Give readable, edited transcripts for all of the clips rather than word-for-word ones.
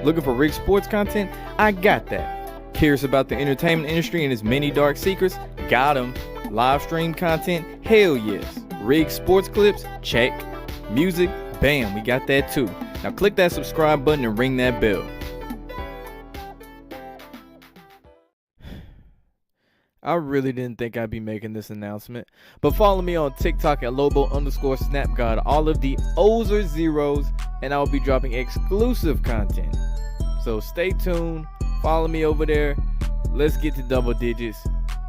Looking for Rig Sports content? I got that. Curious about the entertainment industry and its many dark secrets? Got 'em. Live stream content? Hell yes. Rig Sports clips? Check. Music? Bam, we got that too. Now click that subscribe button and ring that bell. I really didn't think I'd be making this announcement, but follow me on TikTok at Lobo_SnapGod. All of the O's are zeros, and I'll be dropping exclusive content. So stay tuned, follow me over there. Let's get to double digits,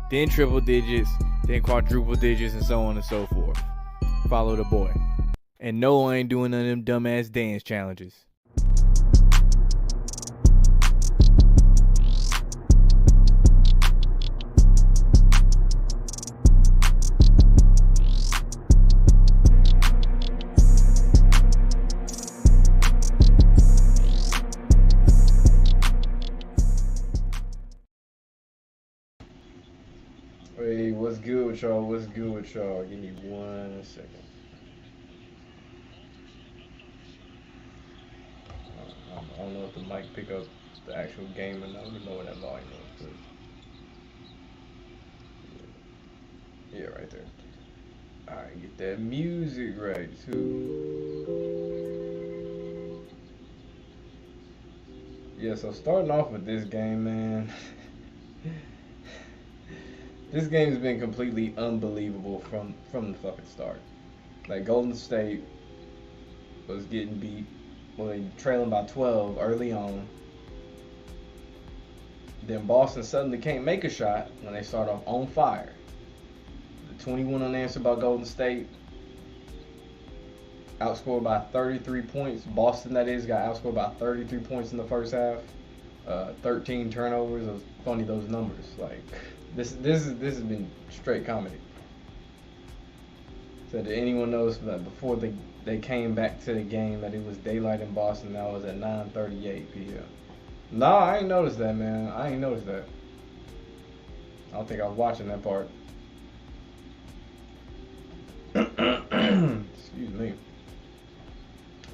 then triple digits, then quadruple digits, and so on and so forth. Follow the boy. And no, I ain't doing none of them dumbass dance challenges. Hey, what's good with y'all? What's good with y'all? Give me 1 second. I don't know if the mic pick up the actual game or not. I don't know what that volume is. Yeah, right there. Alright, get that music right too. Yeah, so starting off with this game, man. This game's been completely unbelievable from the fucking start. Like, Golden State was getting beat, well, they trailing by 12 early on. Then Boston suddenly can't make a shot when they start off on fire. The 21 unanswered by Golden State, outscored by 33 points. Boston, that is, got outscored by 33 points in the first half. 13 turnovers. It was funny, those numbers. Like, this has been straight comedy. So did anyone notice that before they came back to the game that it was daylight in Boston? That was at 9:38 p.m. Nah, I ain't noticed that, man. I ain't noticed that. I don't think I was watching that part. Excuse me.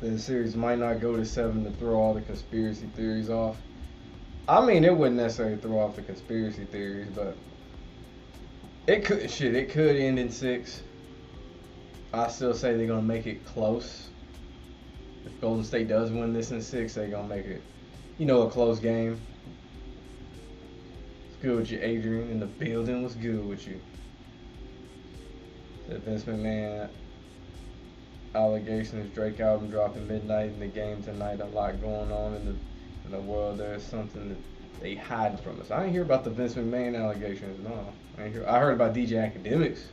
The series might not go to 7 to throw all the conspiracy theories off. I mean, it wouldn't necessarily throw off the conspiracy theories, but it could end in 6. I still say they're gonna make it close. If Golden State does win this in 6, they're gonna make it, a close game. What's good with you, Adrian? In the building, what's good with you? The Vince McMahon allegations, Drake album dropping midnight in the game tonight. A lot going on in the world. There's something that they hide from us. I didn't hear about the Vince McMahon allegations. No, I heard about DJ Academics,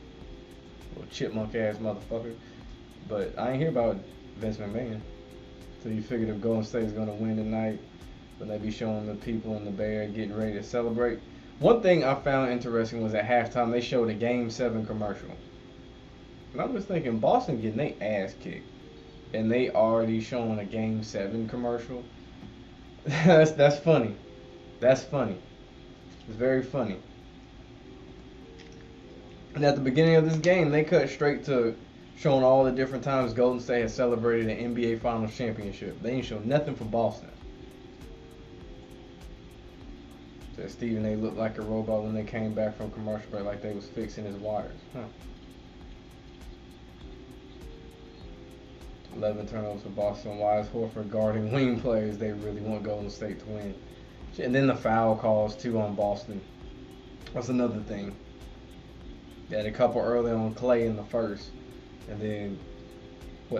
little chipmunk ass motherfucker, but I ain't hear about Vince McMahon. So you figured if Golden State is gonna win tonight, when they be showing the people in the Bay Area getting ready to celebrate. One thing I found interesting was at halftime they showed a Game 7 commercial. And I was thinking, Boston getting their ass kicked, and they already showing a Game 7 commercial. That's funny. That's funny. It's very funny. And at the beginning of this game, they cut straight to showing all the different times Golden State has celebrated an NBA Finals championship. They ain't show nothing for Boston. Said Stephen A. looked like a robot when they came back from commercial break, like they was fixing his wires. 11 turnovers for Boston. Why is Horford guarding wing players? They really want Golden State to win. And then the foul calls too on Boston. That's another thing. They had a couple early on Clay in the first, and then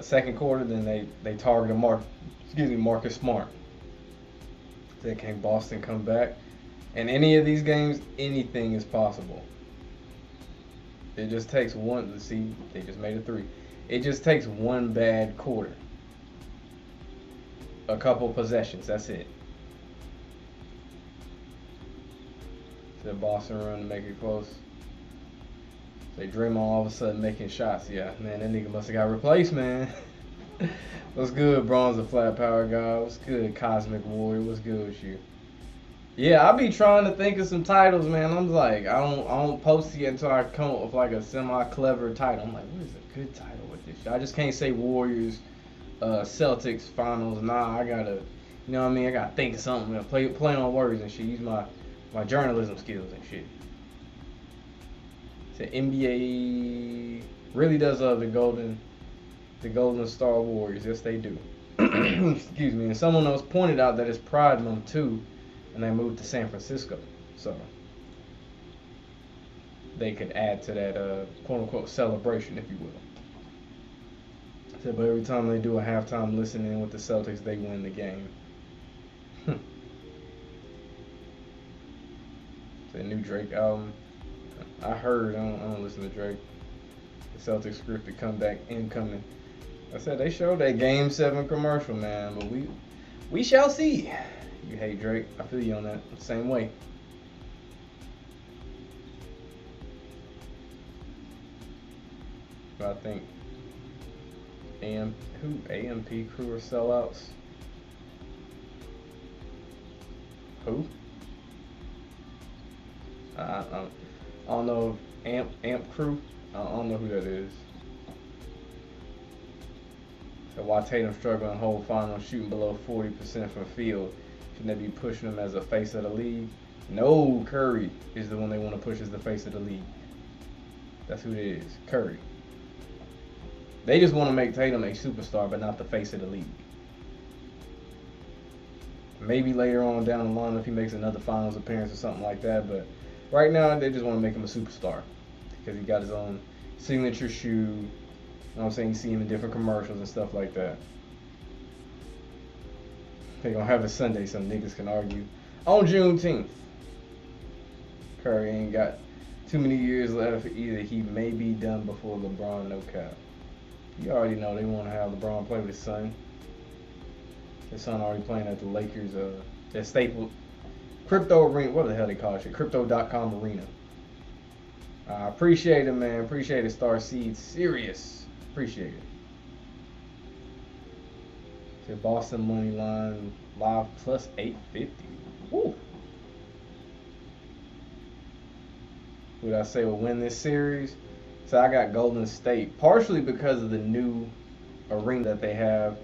second quarter? Then they targeted Marcus Smart. Then can Boston come back? In any of these games, anything is possible. It just takes one. Let's see, they just made a 3. It just takes one bad quarter. A couple possessions, that's it. The Boston run to make it close. They Draymond all of a sudden making shots. Yeah, man, that nigga must have got replaced, man. What's good, Bronze the Flat Power guy? What's good, Cosmic Warrior? What's good with you? Yeah, I be trying to think of some titles, man. I'm like, I don't post it until I come up with like a semi-clever title. I'm like, what is a good title with this shit? I just can't say Warriors, Celtics finals. Nah, I gotta You know what I mean? I gotta think of something, play on words and shit. Use my journalism skills and shit. The NBA really does love the Golden Star Warriors. Yes, they do. Excuse me. And someone else pointed out that it's Pride Month too, and they moved to San Francisco, so they could add to that quote unquote celebration, if you will. So, but every time they do a halftime listening with the Celtics, they win the game. The new Drake album. I heard. I don't listen to Drake. The Celtics scripted comeback incoming. I said they showed that Game 7 commercial, man, but we shall see. You hate Drake. I feel you on that. Same way. But I think AMP crew are sellouts. Who? I don't know. Amp crew. I don't know who that is. So why Tatum struggling whole final, shooting below 40% from field? Shouldn't they be pushing him as a face of the league? No, Curry is the one they want to push as the face of the league. That's who it is, Curry. They just want to make Tatum a superstar, but not the face of the league. Maybe later on down the line if he makes another finals appearance or something like that, but right now they just want to make him a superstar because he got his own signature shoe. You know what I'm saying? You see him in different commercials and stuff like that. They're going to have a Sunday so niggas can argue. On Juneteenth, Curry ain't got too many years left either. He may be done before LeBron, no cap. You already know they want to have LeBron play with his son. His son already playing at the Lakers, at Staples Crypto Arena. What the hell they call it? Crypto.com Arena. I appreciate it, man. Appreciate it, Star Seed. Serious. Appreciate it. The Boston money line live plus 850. Woo. Would I say will win this series? So I got Golden State, partially because of the new arena that they have,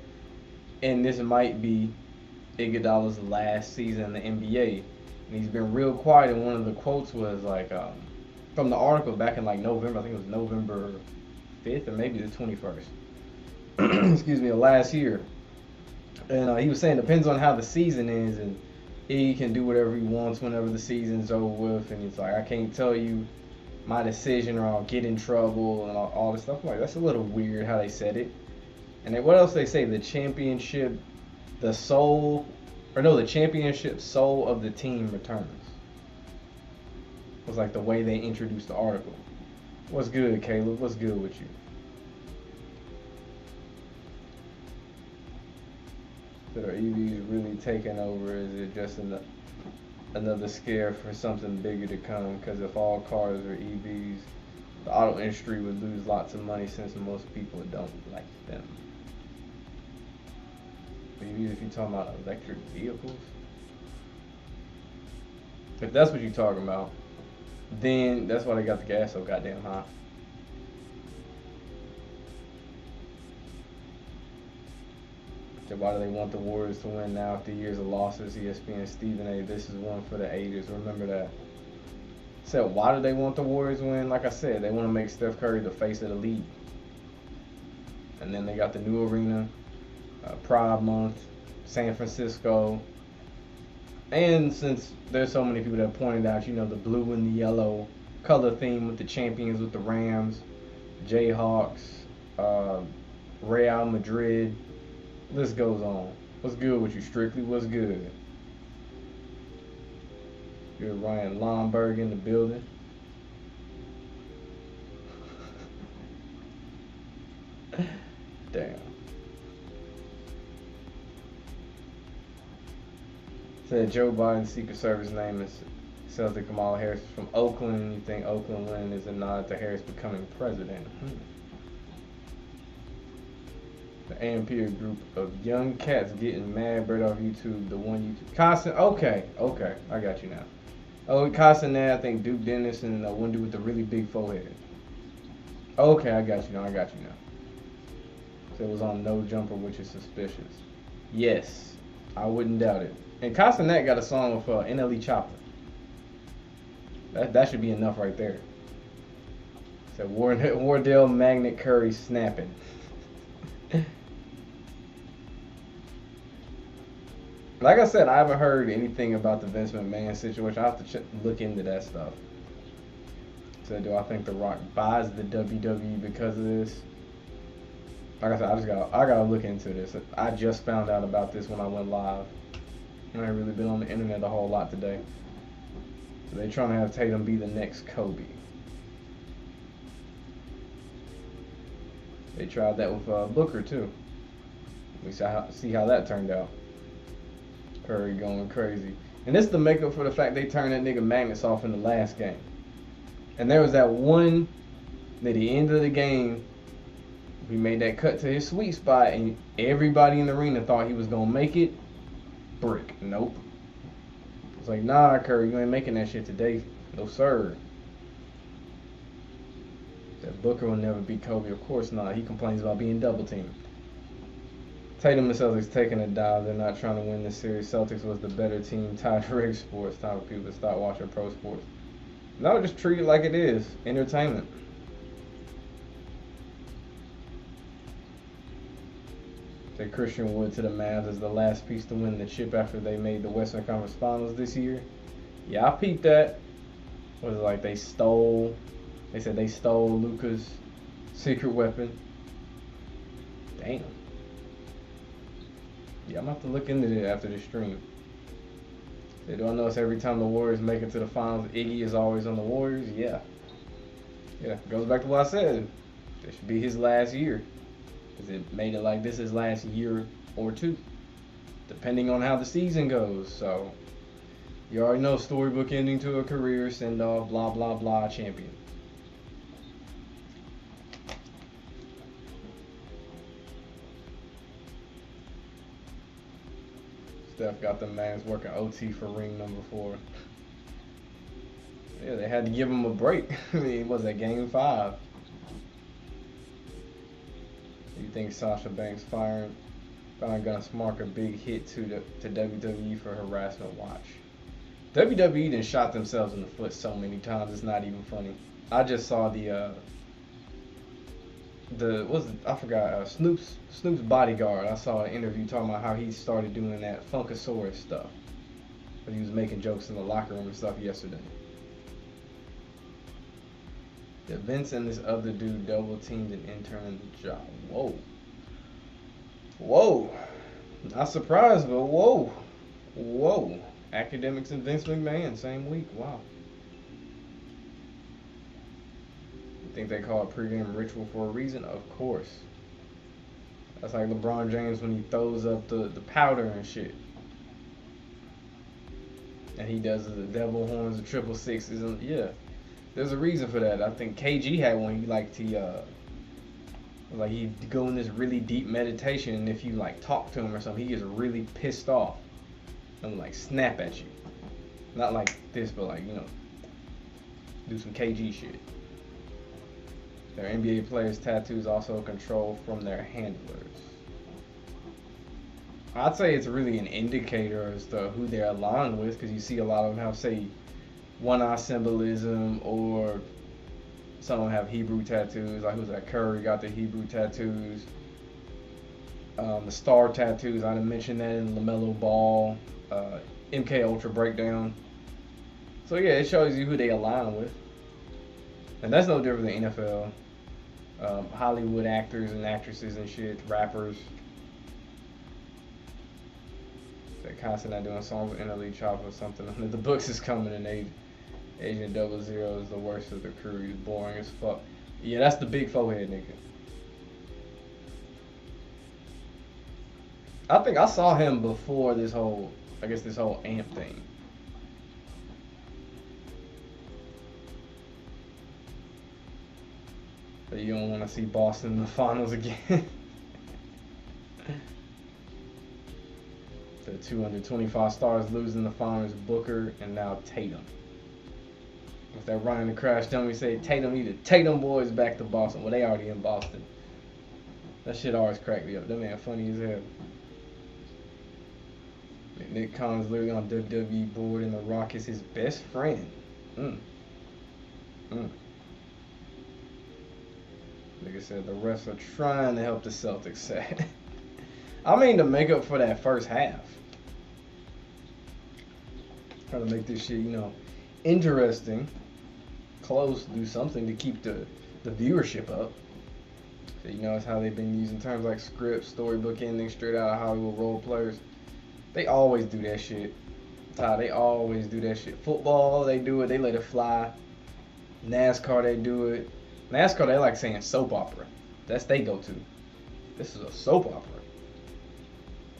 and this might be Iguodala's last season in the NBA. And he's been real quiet, and one of the quotes was like, from the article back in like November, I think it was November 5th or maybe the 21st, excuse me, of last year. And he was saying it depends on how the season is, and he can do whatever he wants whenever the season's over with. And he's like, I can't tell you my decision or I'll get in trouble and all this stuff. I'm like, that's a little weird how they said it. And then what else they say? The championship soul of the team returns. It was like the way they introduced the article. What's good, Caleb? What's good with you? So are EVs really taking over? Is it just another scare for something bigger to come? Because if all cars are EVs, the auto industry would lose lots of money since most people don't like them. EVs, if you're talking about electric vehicles, if that's what you're talking about, then that's why they got the gas so goddamn high. So why do they want the Warriors to win now after years of losses? ESPN Stephen A. This is one for the ages. Remember that. So why do they want the Warriors to win? Like I said, they want to make Steph Curry the face of the league. And then they got the new arena, Pride Month, San Francisco. And since there's so many people that have pointed out, you know, the blue and the yellow color theme with the champions, with the Rams, Jayhawks, Real Madrid. List goes on. What's good with you, Strictly? What's good? You're Ryan Lomberg in the building. Damn. Said Joe Biden's Secret Service name is Celtic Kamala Harris is from Oakland. You think Oakland win is a nod to Harris becoming president? The Ampere group of young cats getting mad bird off YouTube. The one YouTube. Constant. Okay, I got you now. Oh, Constant, I think Duke Dennis and the one dude with the really big forehead. Okay, I got you now. So it was on No Jumper, which is suspicious. Yes. I wouldn't doubt it. And Castanet got a song with NLE Chopper. That should be enough right there. So Wardell Magnet Curry snapping. Like I said, I haven't heard anything about the Vince McMahon situation. I have to look into that stuff. So do I think The Rock buys the WWE because of this? Like I said, I gotta look into this. I just found out about this when I went live. I ain't really been on the internet a whole lot today. So they trying to have Tatum be the next Kobe. They tried that with Booker too. We see how that turned out. Curry going crazy. And this is the makeup for the fact they turned that nigga Magnus off in the last game. And there was that one at the end of the game, we made that cut to his sweet spot, and everybody in the arena thought he was gonna make it. Brick. Nope. It's like, nah, Curry, you ain't making that shit today. No sir. That Booker will never beat Kobe. Of course not. He complains about being double teamed. Tatum and the Celtics taking a dive. They're not trying to win this series. Celtics was the better team. Tied for Rig Sports. Time for people to start watching pro sports. No, just treat it like it is. Entertainment. Say Christian Wood to the Mavs as the last piece to win the chip after they made the Western Conference Finals this year. Yeah, I peeped that. Was it like they said they stole Luka's secret weapon. Damn. Yeah, I'm gonna have to look into it after the stream. Do I notice every time the Warriors make it to the finals, Iggy is always on the Warriors? Yeah. Yeah, goes back to what I said. This should be his last year. Because it made it like this his last year or two. Depending on how the season goes. So, you already know, storybook ending to a career, send off, blah, blah, blah, champion. Steph got the Mavs working OT for ring number 4. Yeah, they had to give him a break. I mean, it was at game 5. You think Sasha Banks firing Gunna mark a big hit to WWE for harassment? Watch. WWE done shot themselves in the foot so many times, it's not even funny. I just saw Snoop's bodyguard. I saw an interview talking about how he started doing that Funkasaurus stuff. But he was making jokes in the locker room and stuff yesterday. The Vince and this other dude double teamed an intern in the job. Whoa. Whoa. Not surprised, but whoa. Whoa. Academics and Vince McMahon, same week. Wow. Think they call it pregame ritual for a reason? Of course. That's like LeBron James when he throws up the powder and shit. And he does the devil horns, the triple sixes, and yeah. There's a reason for that. I think KG had one. He liked to, he'd go in this really deep meditation, and if you like talk to him or something, he gets really pissed off and like snap at you. Not like this, but like, do some KG shit. Their NBA players' tattoos also control from their handlers. I'd say it's really an indicator as to who they're aligned with, because you see a lot of them have, say, one-eye symbolism, or some of them have Hebrew tattoos. Like, who's that? Curry got the Hebrew tattoos. The star tattoos, I didn't mention that in LaMelo Ball. MK Ultra Breakdown. So, yeah, it shows you who they align with. And that's no different than NFL. Hollywood actors and actresses and shit, rappers. They're constantly doing songs with NLE Chopper or something. The books is coming, and Agent 00 is the worst of the crew. He's boring as fuck. Yeah, that's the big forehead nigga. I think I saw him before this whole AMP thing. But you don't want to see Boston in the finals again. The 225 stars losing the finals, Booker and now Tatum. With that Ryan the Crash dummy say Tatum need to take them boys back to Boston. Well, they already in Boston. That shit always cracked me up. That man funny as hell. Nick Khan's literally on WWE board, and The Rock is his best friend. Mm. Mm. Like I said, the refs are trying to help the Celtics sad. I mean, to make up for that first half. Trying to make this shit, interesting, close, do something to keep the viewership up. So, it's how they've been using terms like script, storybook ending, straight out of Hollywood role players. They always do that shit. Ty, they always do that shit. Football, they do it, they let it fly. NASCAR, they do it. NASCAR, they like saying soap opera. That's they go to. This is a soap opera.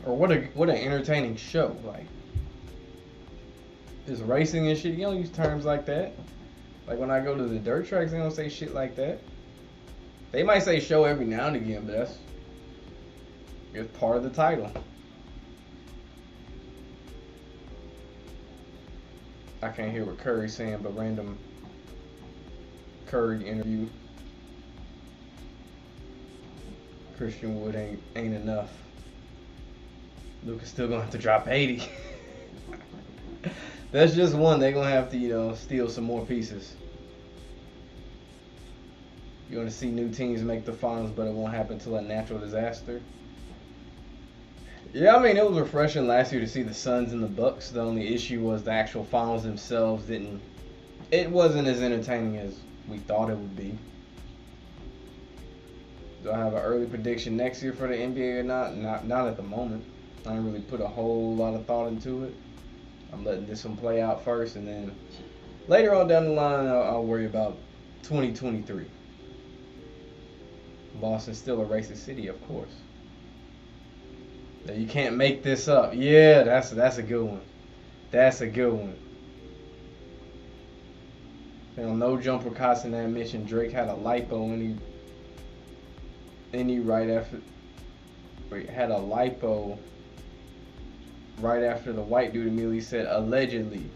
Or what an entertaining show. Like, this racing and shit, you don't use terms like that. Like when I go to the dirt tracks, they don't say shit like that. They might say show every now and again, but it's part of the title. I can't hear what Curry's saying, but random Curry interview. Christian Wood ain't enough. Luka's still gonna have to drop 80. That's just one. They're gonna have to, steal some more pieces. You're gonna see new teams make the finals, but it won't happen until a natural disaster. Yeah, I mean, it was refreshing last year to see the Suns and the Bucks. The only issue was the actual finals themselves it wasn't as entertaining as we thought it would be. Do I have an early prediction next year for the NBA or not? Not at the moment. I didn't really put a whole lot of thought into it. I'm letting this one play out first, and then later on down the line, I'll worry about 2023. Boston's still a racist city, of course. You can't make this up. Yeah, that's a good one. That's a good one. No jumper cots in that mission. Drake had a lipo and he right after. Wait, had a lipo right after the white dude immediately said allegedly.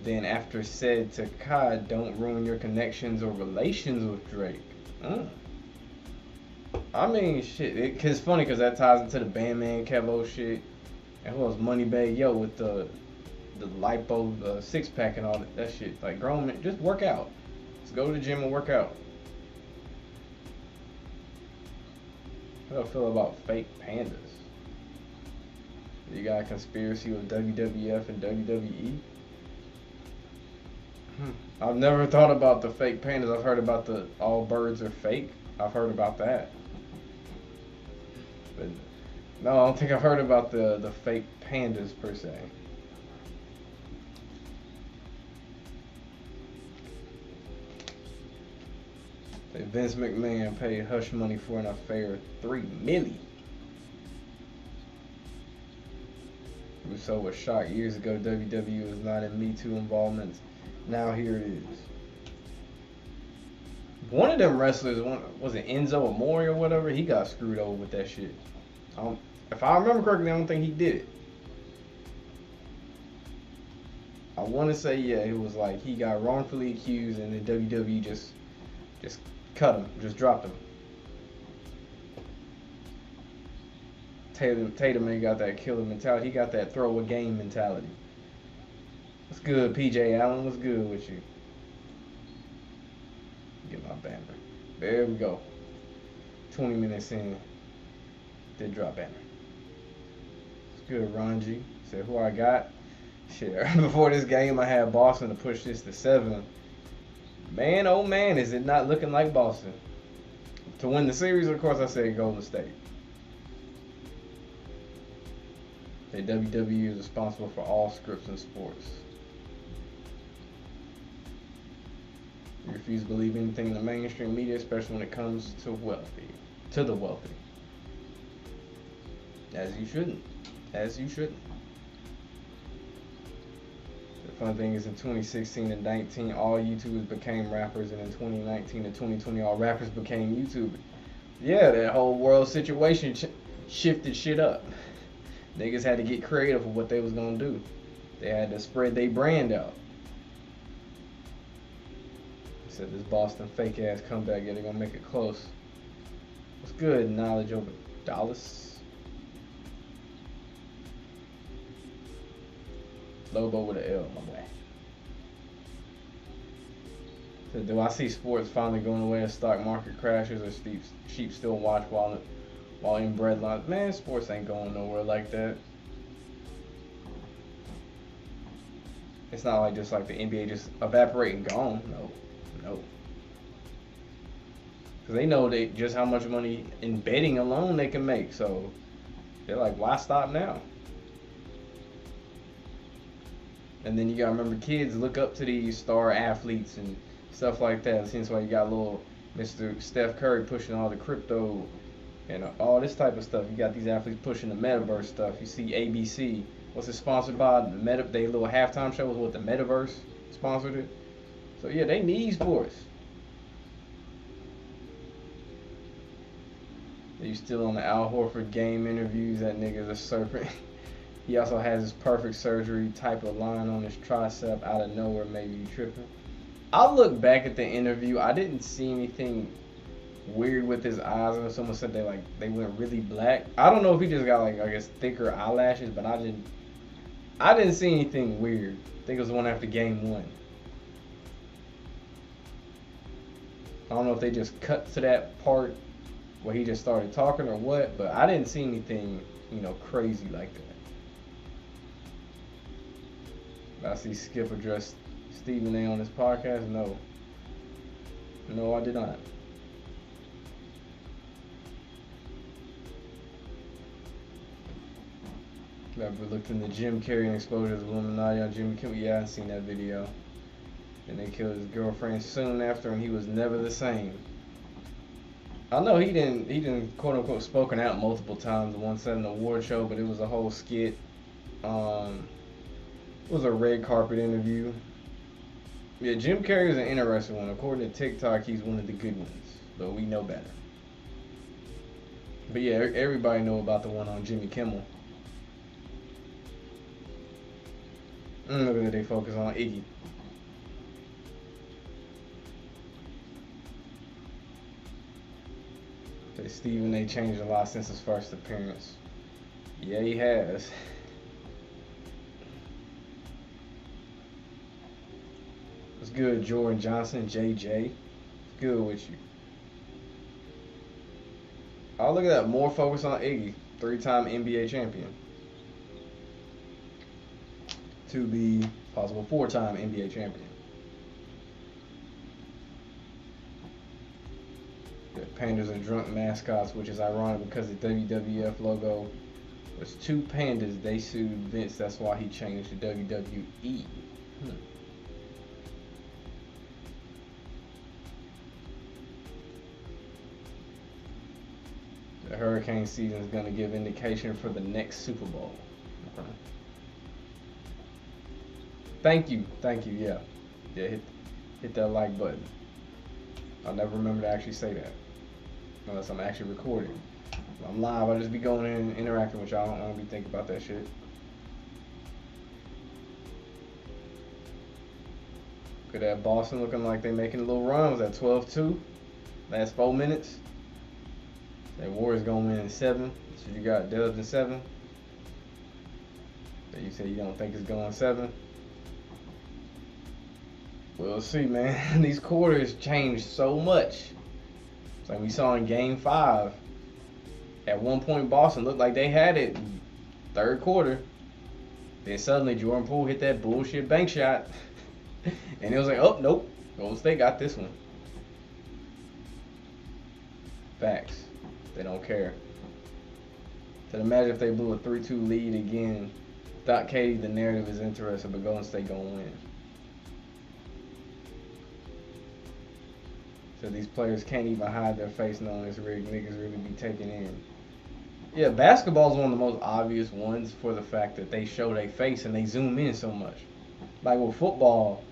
Then after said to Kai, don't ruin your connections or relations with Drake. I mean, shit. It's funny because that ties into the Bandman Kevo shit. And who else? Moneybag Yo with the lipo six pack and all that shit. Like, grown men, just work out. Just go to the gym and work out. How do I feel about fake pandas? You got a conspiracy with WWF and WWE? I've never thought about the fake pandas. I've heard about the all birds are fake. I've heard about that. But no, I don't think I've heard about the fake pandas per se. Vince McMahon paid hush money for an affair, $3 million. Russo was shocked years ago WWE was not in Me Too involvements. Now here it is. One of them wrestlers, was it Enzo Amore or whatever? He got screwed over with that shit. If I remember correctly, I don't think he did it. I want to say, yeah, it was like he got wrongfully accused and the WWE just cut him, just dropped him. Tatum ain't got that killer mentality. He got that throw a game mentality. What's good, PJ Allen? What's good with you? Get my banner. There we go. 20 minutes in. Did drop banner. What's good, Ranji? Said who I got. Shit, before this game I had Boston to push this to 7. Man, oh man, is it not looking like Boston. To win the series, of course, I said Golden State. The WWE is responsible for all scripts in sports. You refuse to believe anything in the mainstream media, especially when it comes to the wealthy. As you shouldn't. As you shouldn't. The fun thing is in 2016 and 19, all YouTubers became rappers, and in 2019 and 2020, all rappers became YouTubers. Yeah, that whole world situation shifted shit up. Niggas had to get creative with what they was gonna do. They had to spread their brand out. Said this Boston fake ass comeback, yeah, they're gonna make it close. What's good? Knowledge over Dallas. Lobo with an L, my boy. So do I see sports finally going away as stock market crashes, or sheep still watch while inbred lines? Man, sports ain't going nowhere like that. It's not like just like the NBA just evaporating gone. No. Because they know just how much money in betting alone they can make. So they're like, why stop now? And then you gotta remember, kids look up to these star athletes and stuff like that. Since why you got little Mr. Steph Curry pushing all the crypto and all this type of stuff. You got these athletes pushing the metaverse stuff. You see ABC. What's it sponsored by? They little halftime show was what the metaverse sponsored it. So yeah, they need sports. You still on the Al Horford game interviews? That nigga's a serpent. He also has his perfect surgery type of line on his tricep out of nowhere. Maybe you tripping. I look back at the interview. I didn't see anything weird with his eyes. Or someone said they went really black. I don't know if he just got like, I guess, thicker eyelashes, but I didn't see anything weird. I think it was the one after game 1. I don't know if they just cut to that part where he just started talking or what, but I didn't see anything, crazy like that. I see Skip address Stephen A on this podcast. No, I did not. Ever looked into Jim Carrey and exposure to Illuminati on Jimmy Kimmel? Yeah, I seen that video. And they killed his girlfriend soon after, and he was never the same. I know he didn't quote unquote spoken out multiple times once at an award show, but it was a whole skit. It was a red carpet interview. Yeah, Jim Carrey is an interesting one. According to TikTok, he's one of the good ones, but we know better. But yeah, everybody know about the one on Jimmy Kimmel. Look at that, they focus on Iggy. Stephen A. changed a lot since his first appearance. Yeah, he has. What's good, Jordan Johnson, JJ? What's good with you? Oh, look at that. More focus on Iggy. 3-time NBA champion. To be possible 4-time NBA champion. The pandas are drunk mascots, which is ironic because the WWF logo was 2 pandas. They sued Vince. That's why he changed to WWE. The hurricane season is going to give indication for the next Super Bowl. Okay. Thank you. Yeah, hit that like button. I'll never remember to actually say that unless I'm actually recording. If I'm live, I'll just be going in and interacting with y'all. I don't want to be thinking about that shit. Look at that Boston looking like they making a little run. Was at 12-2. Last 4 minutes. That Warriors gonna win in 7. So you got Dubs in 7. So you say you don't think it's going 7. We'll see, man. These quarters changed so much. It's like we saw in Game 5. At one point, Boston looked like they had it. 3rd quarter. Then suddenly Jordan Poole hit that bullshit bank shot. And it was like, oh, nope. Golden State got this one. Facts. They don't care. So imagine if they blew a 3-2 lead again. Without Katie, the narrative is interesting, but Golden State gonna win. So these players can't even hide their face knowing it's rigged. Niggas really be taking in. Yeah, basketball is one of the most obvious ones for the fact that they show their face and they zoom in so much. Like with football,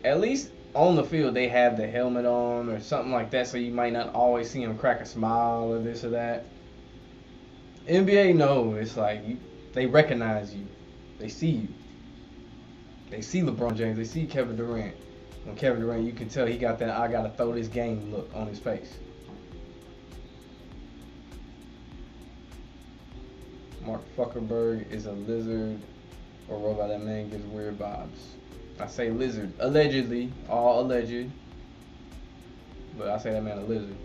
at least on the field they have the helmet on or something like that, so you might not always see them crack a smile or this or that. NBA, no, it's like they recognize you. They see you. They see LeBron James. They see Kevin Durant. When Kevin Durant, you can tell he got that I gotta throw this game look on his face. Mark Zuckerberg is a lizard or robot. That man gives weird vibes. I say lizard. Allegedly. All alleged. But I say that man a lizard.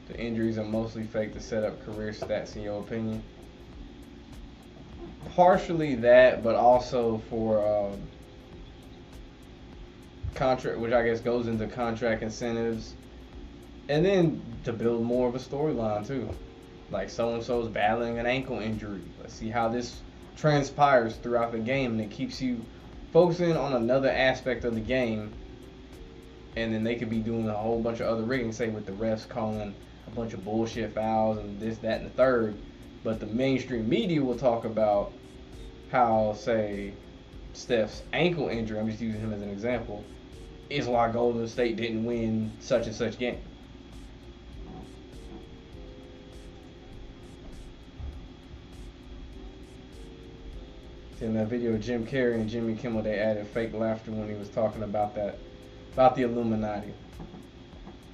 The injuries are mostly fake to set up career stats, in your opinion. Partially that, but also for contract, which I guess goes into contract incentives, and then to build more of a storyline too. Like so and so's battling an ankle injury. Let's see how this transpires throughout the game, and it keeps you focusing on another aspect of the game. And then they could be doing a whole bunch of other rigging, say with the refs calling a bunch of bullshit fouls and this, that, and the third. But the mainstream media will talk about how, say, Steph's ankle injury, I'm just using him as an example, is why Golden State didn't win such and such game. In that video of Jim Carrey and Jimmy Kimmel, they added fake laughter when he was talking about the Illuminati.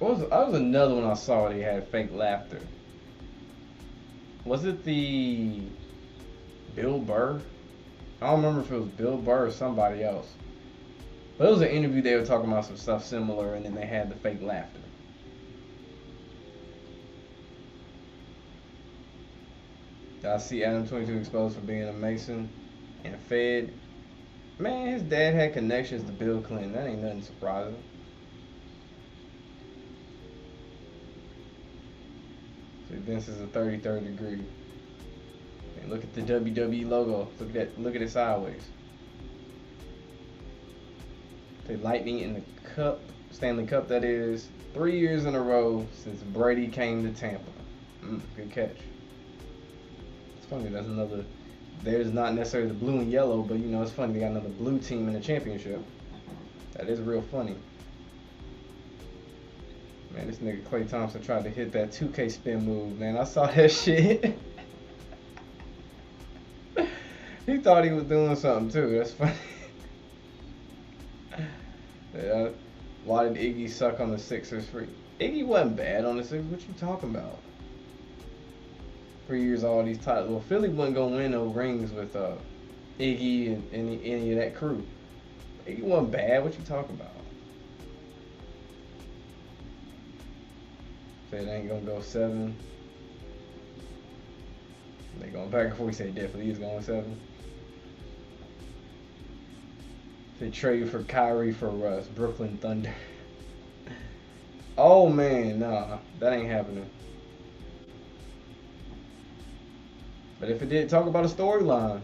What was another one I saw that he had fake laughter? Was it the Bill Burr? I don't remember if it was Bill Burr or somebody else. But it was an interview, they were talking about some stuff similar, and then they had the fake laughter. I see Adam 22 exposed for being a Mason and Fed. Man, his dad had connections to Bill Clinton. That ain't nothing surprising. See, Vince is a 33rd degree. And look at the WWE logo. Look at that. Look at it sideways. The Lightning in the Cup, Stanley Cup, that is, 3 years in a row since Brady came to Tampa. Good catch. It's funny. That's another. There's not necessarily the blue and yellow, but you know it's funny. They got another blue team in the championship. That is real funny. Man, this nigga Klay Thompson tried to hit that 2K spin move. Man, I saw that shit. He thought he was doing something too. That's funny. Yeah. Why did Iggy suck on the Sixers? Iggy wasn't bad on the Sixers. What you talking about? 3 years, all these titles. Well, Philly wasn't gonna win no rings with Iggy and any of that crew. Iggy wasn't bad. What you talking about? Said ain't gonna go 7. They going back and forth. He said definitely he's going 7. They trade for Kyrie for Russ. Brooklyn Thunder. Oh man, nah, that ain't happening. But if it did, talk about a storyline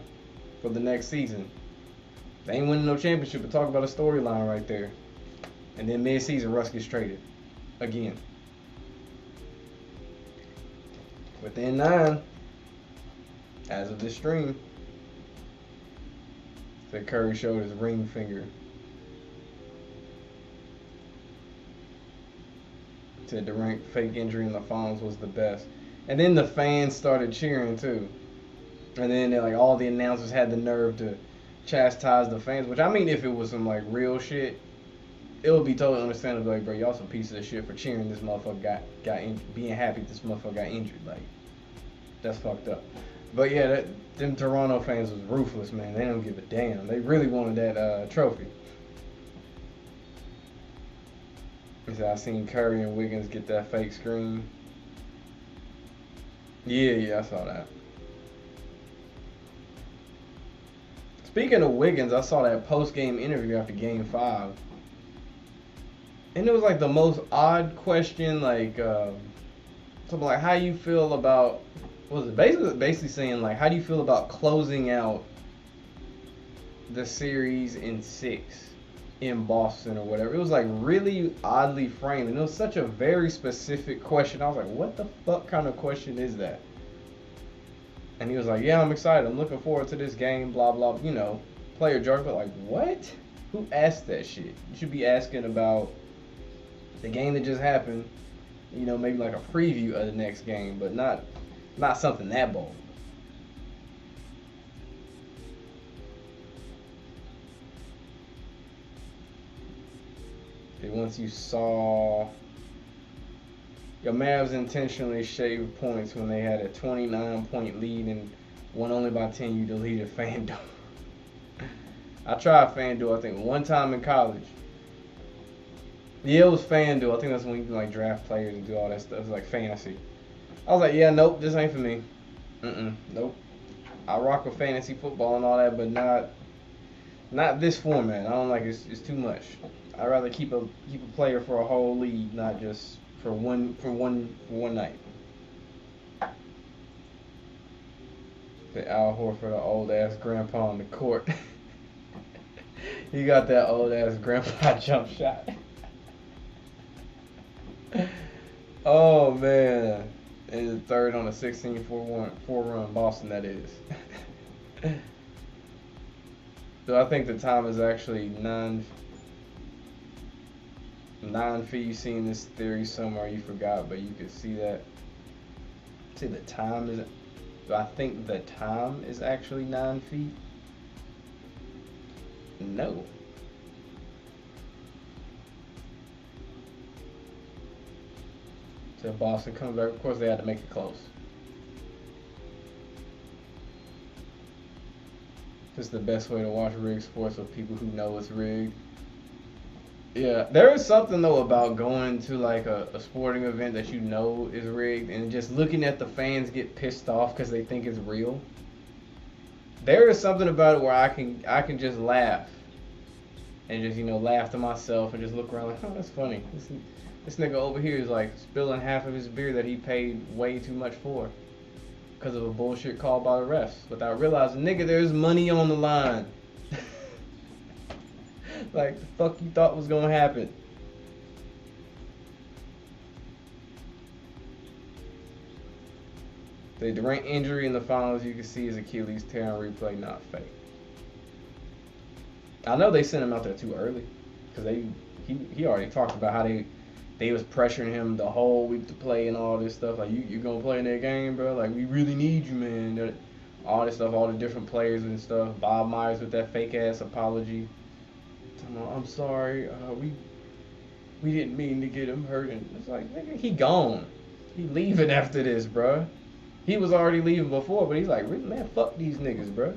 for the next season. They ain't winning no championship, but talk about a storyline right there. And then mid-season, Russ gets traded again. Within 9, as of this stream, that Curry showed his ring finger. Said Durant fake injury in the finals was the best. And then the fans started cheering too. And then like all the announcers had the nerve to chastise the fans. Which I mean, if it was some like real shit, it would be totally understandable. Like, bro, y'all some pieces of shit for cheering this motherfucker got injured, being happy this motherfucker got injured. Like, that's fucked up. But yeah, them Toronto fans was ruthless, man. They don't give a damn. They really wanted that trophy. I seen Curry and Wiggins get that fake screen. Yeah, I saw that. Speaking of Wiggins, I saw that post-game interview after Game 5. And it was like the most odd question, like, something like, how you feel about, what was it? Basically saying, like, how do you feel about closing out the series in 6 in Boston or whatever? It was like really oddly framed, and it was such a very specific question. I was like, what the fuck kind of question is that? And he was like, yeah, I'm excited. I'm looking forward to this game, blah, blah, you know, player jargon. But like, what? Who asked that shit? You should be asking about the game that just happened, you know, maybe like a preview of the next game, but not something that bold. Okay, once you saw your Mavs intentionally shaved points when they had a 29-point lead in Won only by 10, you deleted FanDuel. I tried FanDuel, I think, one time in college. Yeah, it was FanDuel. I think that's when you can like draft players and do all that stuff. It was like fantasy. I was like, yeah, nope, this ain't for me. Nope. I rock with fantasy football and all that, but not this format. I don't like it. It's too much. I'd rather keep a player for a whole league, not just for one night. The Al Horford, the old ass grandpa on the court. He got that old ass grandpa jump shot. Oh man. And the third on a 16-4 run Boston, that is. So I think the time is actually 9 feet. You've seen this theory somewhere, you forgot, but you could see that. See, the time is. I think the time is actually 9 feet. No. So Boston comes back. Of course, they had to make it close. This is the best way to watch rigged sports with people who know it's rigged. Yeah, there is something though about going to like a sporting event that you know is rigged and just looking at the fans get pissed off because they think it's real. There is something about it where I can just laugh and just laugh to myself and just look around like, oh, that's funny. This nigga over here is like spilling half of his beer that he paid way too much for because of a bullshit call by the refs without realizing, nigga, there's money on the line. Like, the fuck you thought was gonna happen? The Durant injury in the finals, you can see his Achilles tear on replay, not fake. I know they sent him out there too early because he already talked about how they was pressuring him the whole week to play and all this stuff. Like, you gonna play in that game, bro? Like, we really need you, man. All this stuff, all the different players and stuff. Bob Myers with that fake ass apology. I'm sorry, we didn't mean to get him hurt. And it's like, nigga, he gone. He leaving after this, bro. He was already leaving before, but he's like, man, fuck these niggas, bro.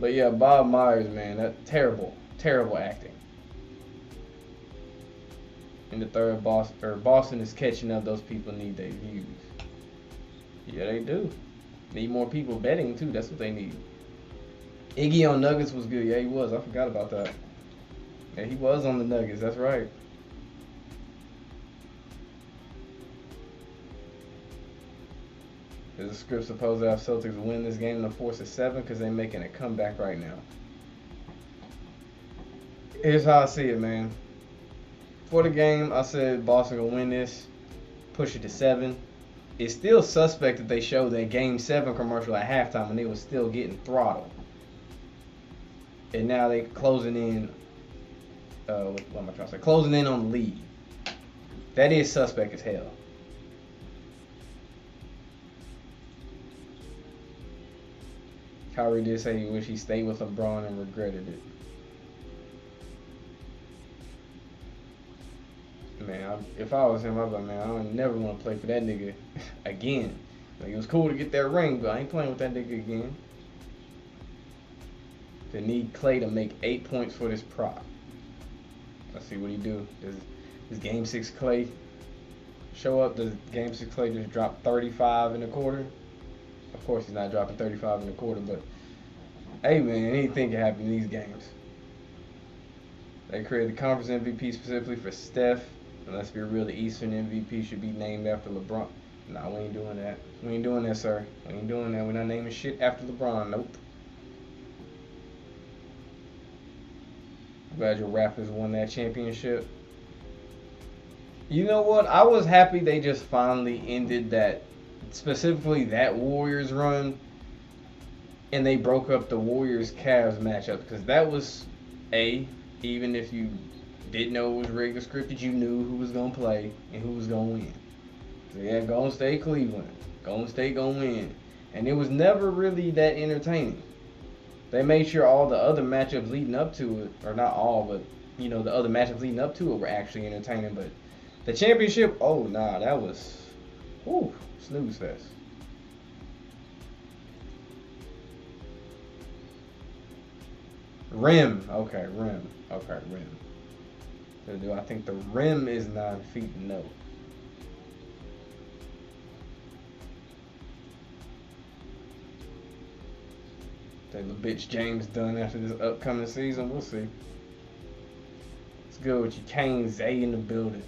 But yeah, Bob Myers, man, that terrible acting. In the third, Boston is catching up. Those people need their views. Yeah, they do. Need more people betting too. That's what they need. Iggy on Nuggets was good. Yeah, he was. I forgot about that. Yeah, he was on the Nuggets. That's right. Is the script supposed to have Celtics win this game in the force of 7 because they're making a comeback right now? Here's how I see it, man. For the game, I said Boston gonna win this, push it to 7. It's still suspect that they showed that Game 7 commercial at halftime and they was still getting throttled. And now they closing in. What am I trying to say? Closing in on the lead. That is suspect as hell. Kyrie did say he wished he stayed with LeBron and regretted it. Man, if I was him, I'd be like, man, I don't never want to play for that nigga again. Like, it was cool to get that ring, but I ain't playing with that nigga again. They need Clay to make 8 points for this prop. Let's see what he do. Does Game 6 Clay show up? Does Game 6 Clay just drop 35 in a quarter? Of course he's not dropping 35 in a quarter, but hey man, anything can happen in these games. They created the conference MVP specifically for Steph. And let's be real, the Eastern MVP should be named after LeBron. Nah, we ain't doing that. We ain't doing that, sir. We ain't doing that. We're not naming shit after LeBron. Nope. Glad your Raptors won that championship. You know what? I was happy they just finally ended that, specifically that Warriors run, and they broke up the Warriors-Cavs matchup, because that was, even if you didn't know it was rigged or scripted, you knew who was going to play and who was going to win. So yeah, Golden State, Cleveland. Golden State going to win. And it was never really that entertaining. They made sure all the other matchups leading up to it, or not all, but the other matchups leading up to it were actually entertaining. But the championship, oh nah, that was Ooh, snooze fest. Rim. Okay, rim. Okay, rim. So do I think the rim is 9 feet? No. Think the bitch James done after this upcoming season? We'll see. It's good with your Canes A in the building.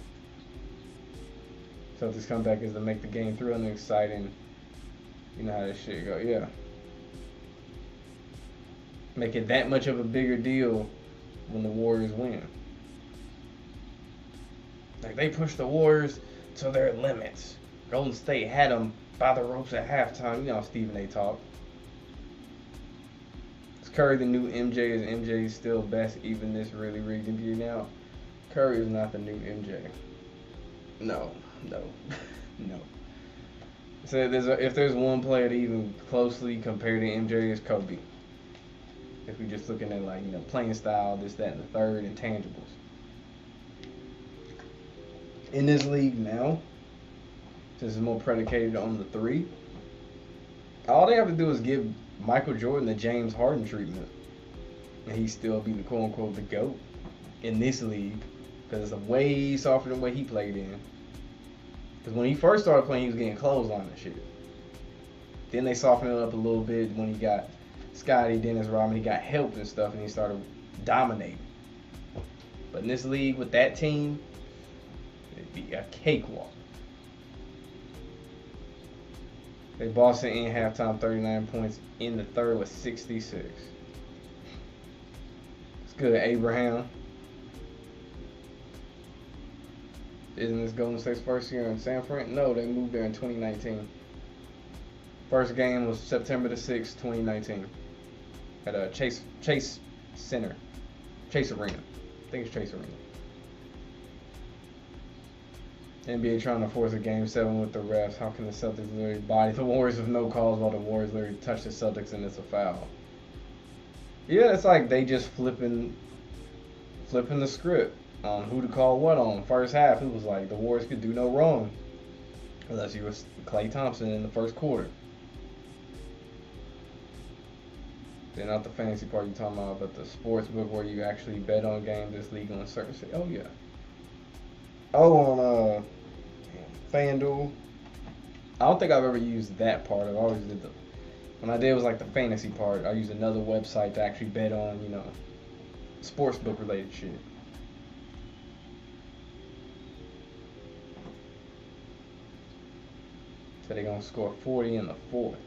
Celtics comeback is to make the game thrilling and exciting. You know how this shit go. Yeah. Make it that much of a bigger deal when the Warriors win. Like, they pushed the Warriors to their limits. Golden State had them by the ropes at halftime. You know how Stephen A. talk. Is Curry the new MJ? Is MJ still best even this really rigged NBA now? Curry is not the new MJ. No. No. No. So if there's one player to even closely compare to MJ, it's Kobe. If we're just looking at, like, you know, playing style, this, that, and the third, intangibles. In this league now, since it's more predicated on the three, all they have to do is give Michael Jordan the James Harden treatment, and he'd still be the quote unquote the GOAT in this league, because it's way softer than what he played in. Because when he first started playing, he was getting clothesline and shit. Then they softened it up a little bit when he got Scottie, Dennis Rodman, he got help and stuff, and he started dominating. But in this league with that team, it'd be a cakewalk. They Boston in halftime, 39 points. In the third was 66. It's good, Abraham. Isn't this Golden State's first year in San Fran? No, they moved there in 2019. First game was September the 6th, 2019. At Chase Center. Chase Arena. I think it's Chase Arena. NBA trying to force a game 7 with the refs. How can the Celtics literally body the Warriors with no calls while the Warriors literally touch the Celtics and it's a foul? Yeah, it's like they just flipping the script on who to call what on. First half, it was like the Warriors could do no wrong unless you was Klay Thompson in the first quarter. Then not the fantasy part you're talking about, but the sports book where you actually bet on games that's legal in certain states. Oh yeah. Oh, on FanDuel. I don't think I've ever used that part. I've always did when I did, it was like the fantasy part. I used another website to actually bet on, you know, sports book related shit. So they're gonna score 40 in the fourth.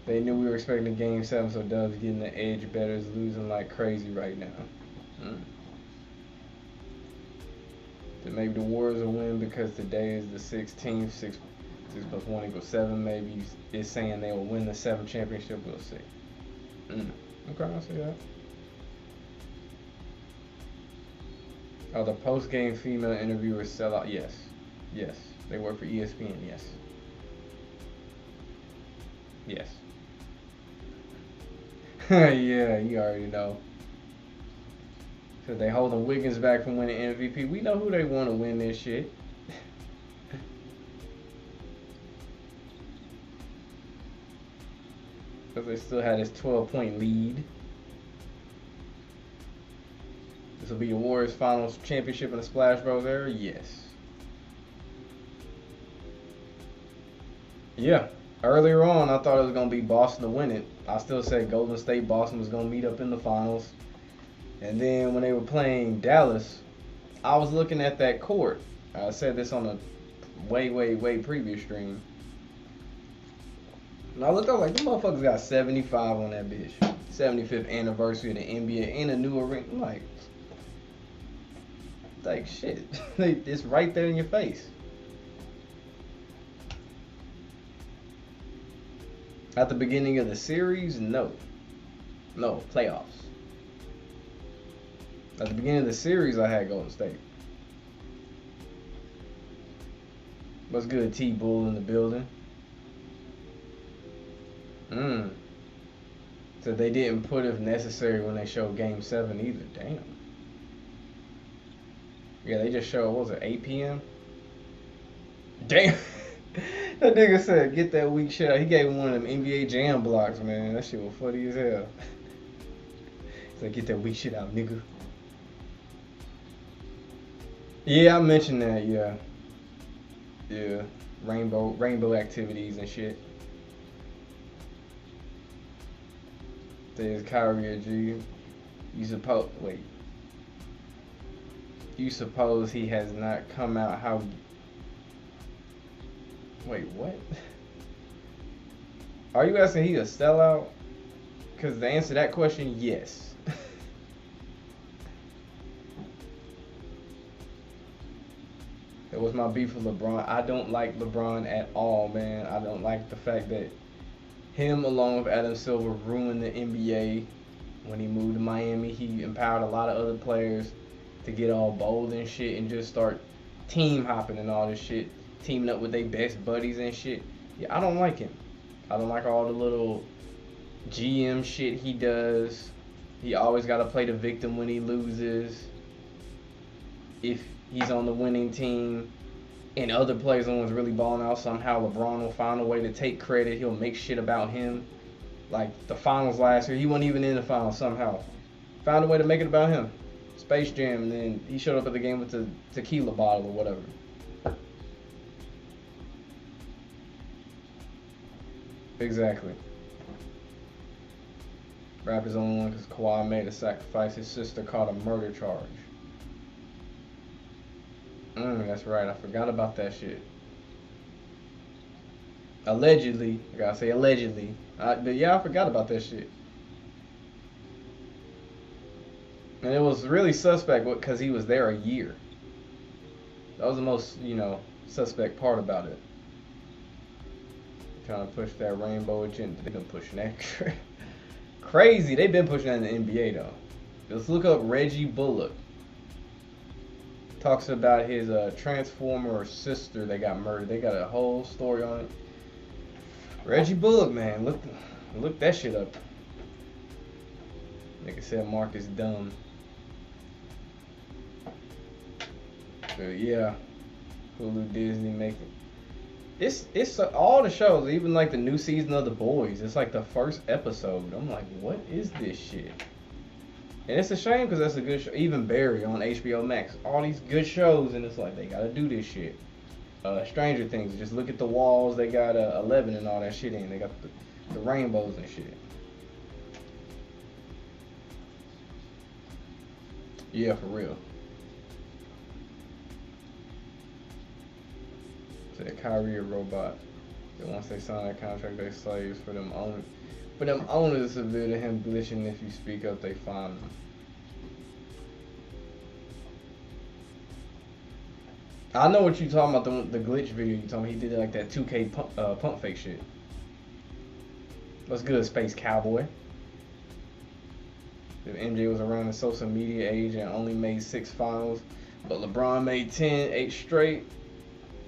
They knew we were expecting a game 7, so Dubs getting the edge. Bettors losing like crazy right now. Then maybe the Warriors will win because today is the 16th. 6 plus 1 equals 7. Maybe it's saying they will win the 7th championship. We'll see. Okay, I'll see that. Oh, the post-game female interviewers sell out. Yes. Yes. They work for ESPN. Yes. Yes. Yeah, you already know. So they holding Wiggins back from winning MVP. We know who they want to win this shit. Because they still had this 12-point lead. This will be the Warriors' finals championship in the Splash Bros era? Yes. Yeah. Earlier on, I thought it was going to be Boston to win it. I still said Golden State, Boston was going to meet up in the finals. And then when they were playing Dallas, I was looking at that court. I said this on a way previous stream. And I looked up like, the motherfuckers got 75 on that bitch. 75th anniversary of the NBA in a new arena. I'm like shit. It's right there in your face. At the beginning of the series, no. No, playoffs. At the beginning of the series, I had Golden State. What's good, T-Bull in the building? So they didn't put if necessary when they showed Game 7 either. Damn. Yeah, they just showed, what was it, 8 p.m.? Damn. That nigga said, get that weak shit out. He gave him one of them NBA Jam blocks, man. That shit was funny as hell. He's like, get that weak shit out, nigga. Yeah, I mentioned that, yeah. Yeah. Rainbow activities and shit. There's Kyrie G. You suppose he has not come out how... Wait, what? Are you asking he a sellout? Because to answer that question, yes. That was my beef with LeBron. I don't like LeBron at all, man. I don't like the fact that him along with Adam Silver ruined the NBA. When he moved to Miami, he empowered a lot of other players to get all bold and shit and just start team hopping and all this shit. Teaming up with their best buddies and shit. Yeah, I don't like him. I don't like all the little GM shit he does. He always got to play the victim when he loses. If he's on the winning team and other players on was really balling out, somehow LeBron will find a way to take credit. He'll make shit about him. Like the finals last year, he wasn't even in the finals somehow. Found a way to make it about him. Space Jam, and then he showed up at the game with the tequila bottle or whatever. Exactly. Raptors only won because Kawhi made a sacrifice. His sister caught a murder charge. That's right. I forgot about that shit. Allegedly. I gotta say allegedly. But yeah, I forgot about that shit. And it was really suspect because he was there a year. That was the most, suspect part about it. Trying to push that rainbow agenda. They've been pushing that crazy. They've been pushing that in the NBA though. Just look up Reggie Bullock. Talks about his Transformer sister that got murdered. They got a whole story on it. Reggie Bullock, man, look that shit up. Nigga said Mark is dumb. So yeah, Hulu, Disney making. It's all the shows, even like the new season of The Boys. It's like the first episode. I'm like, what is this shit? And it's a shame because that's a good show. Even Barry on HBO Max. All these good shows, and it's like they gotta do this shit. Stranger Things. Just look at the walls. They got 11 and all that shit in. They got the rainbows and shit. Yeah, for real. Said Kyrie a robot. And once they sign that contract, they slaves for them owners. For them owners, it's severe to him glitching. If you speak up, they find him. I know what you talking about, the glitch video you told me. He did like that 2K pump fake shit. What's good, Space Cowboy? If MJ was around the social media age and only made 6 finals, but LeBron made 10, 8 straight,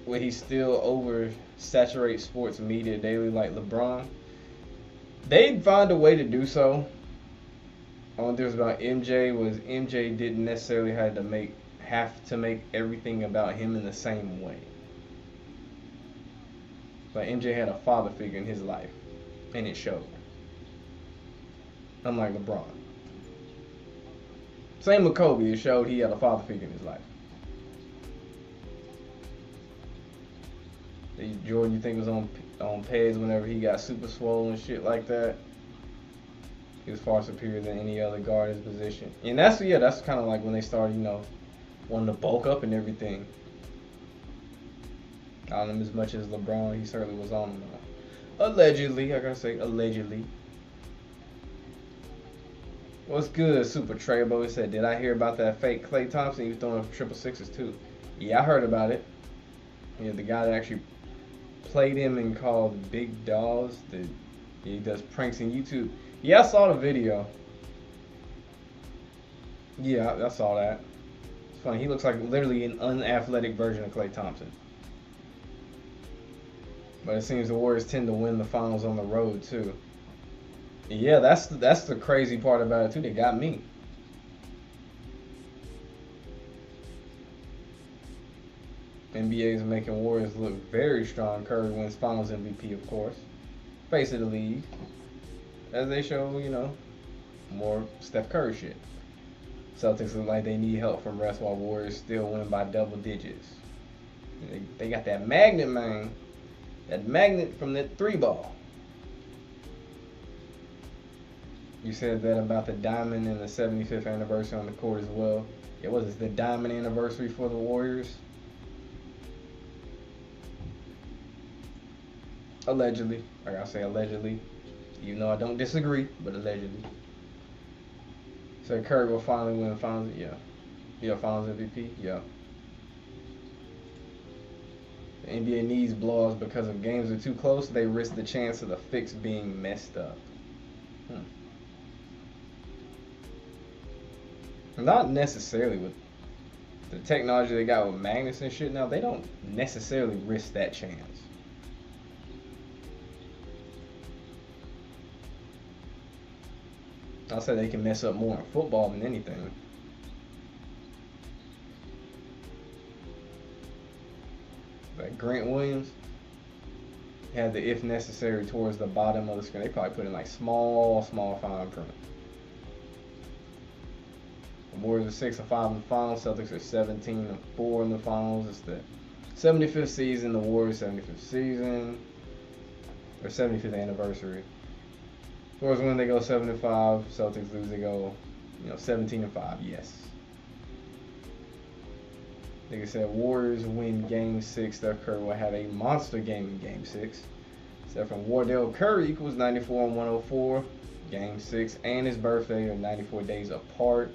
where he still oversaturates sports media daily like LeBron, they'd find a way to do so. All there was about MJ was MJ didn't necessarily have to make everything about him in the same way. But MJ had a father figure in his life, and it showed. Unlike LeBron. Same with Kobe, it showed he had a father figure in his life. Jordan, you think was on Peds whenever he got super swollen and shit like that? He was far superior than any other guard in his position. And that's kind of like when they started, wanting to bulk up and everything. On him as much as LeBron, he certainly was on him. Allegedly, I gotta say allegedly. What's good, Super Treybo? He said, did I hear about that fake Klay Thompson? He was throwing up 666 too. Yeah, I heard about it. Yeah, the guy that actually played him and called Big Dolls. He does pranks on YouTube. Yeah, I saw the video. Yeah, I saw that. It's funny. He looks like literally an unathletic version of Klay Thompson. But it seems the Warriors tend to win the finals on the road too. Yeah, that's the crazy part about it too. They got me. NBA is making Warriors look very strong. Curry wins Finals MVP, of course. Face of the league, as they show, more Steph Curry shit. Celtics look like they need help from rest while Warriors still win by double digits. They got that magnet, man. That magnet from that three ball. You said that about the diamond and the 75th anniversary on the court as well. It was the diamond anniversary for the Warriors. Allegedly. Like I say, allegedly. Even though I don't disagree, but allegedly. So Curry will finally win Finals. Yeah. Yeah, Finals MVP. Yeah. The NBA needs blowouts because if games are too close, they risk the chance of the fix being messed up. Not necessarily with the technology they got with magnets and shit now, they don't necessarily risk that chance. I'll say they can mess up more in football than anything. Like Grant Williams had the if necessary towards the bottom of the screen. They probably put in like small fine print. The Warriors are 6-5 in the finals. Celtics are 17-4 in the finals. It's the 75th season. The Warriors 75th season. Their 75th anniversary. Warriors win, they go 7-5. Celtics lose, they go 17-5. Yes. Like I said, Warriors win Game 6. Steph Curry will have a monster game in Game 6. Steph and Wardell Curry equals 94 and 104. Game 6 and his birthday are 94 days apart.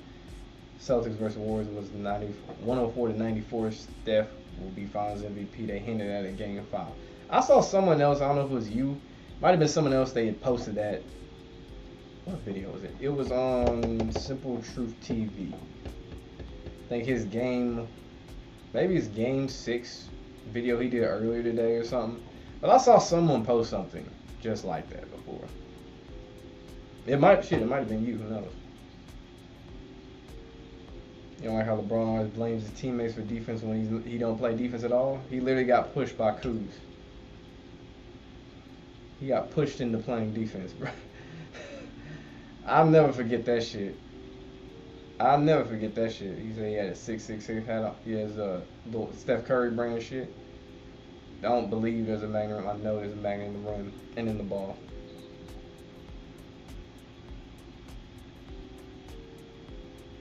Celtics versus Warriors was 104 to 94. Steph will be Finals MVP. They hinted at it Game 5. I saw someone else. I don't know if it was you. Might have been someone else. They had posted that. What video was it? It was on Simple Truth TV. I think his game, maybe his Game 6 video he did earlier today or something. But I saw someone post something just like that before. It might have been you. Who knows? You know, like how LeBron always blames his teammates for defense when he don't play defense at all. He literally got pushed by Kuz. He got pushed into playing defense, bro. I'll never forget that shit. I'll never forget that shit. He said he had a 6'6" hat. He has a little Steph Curry brand shit. I don't believe there's a magnet. I know there's a magnet in the rim and in the ball.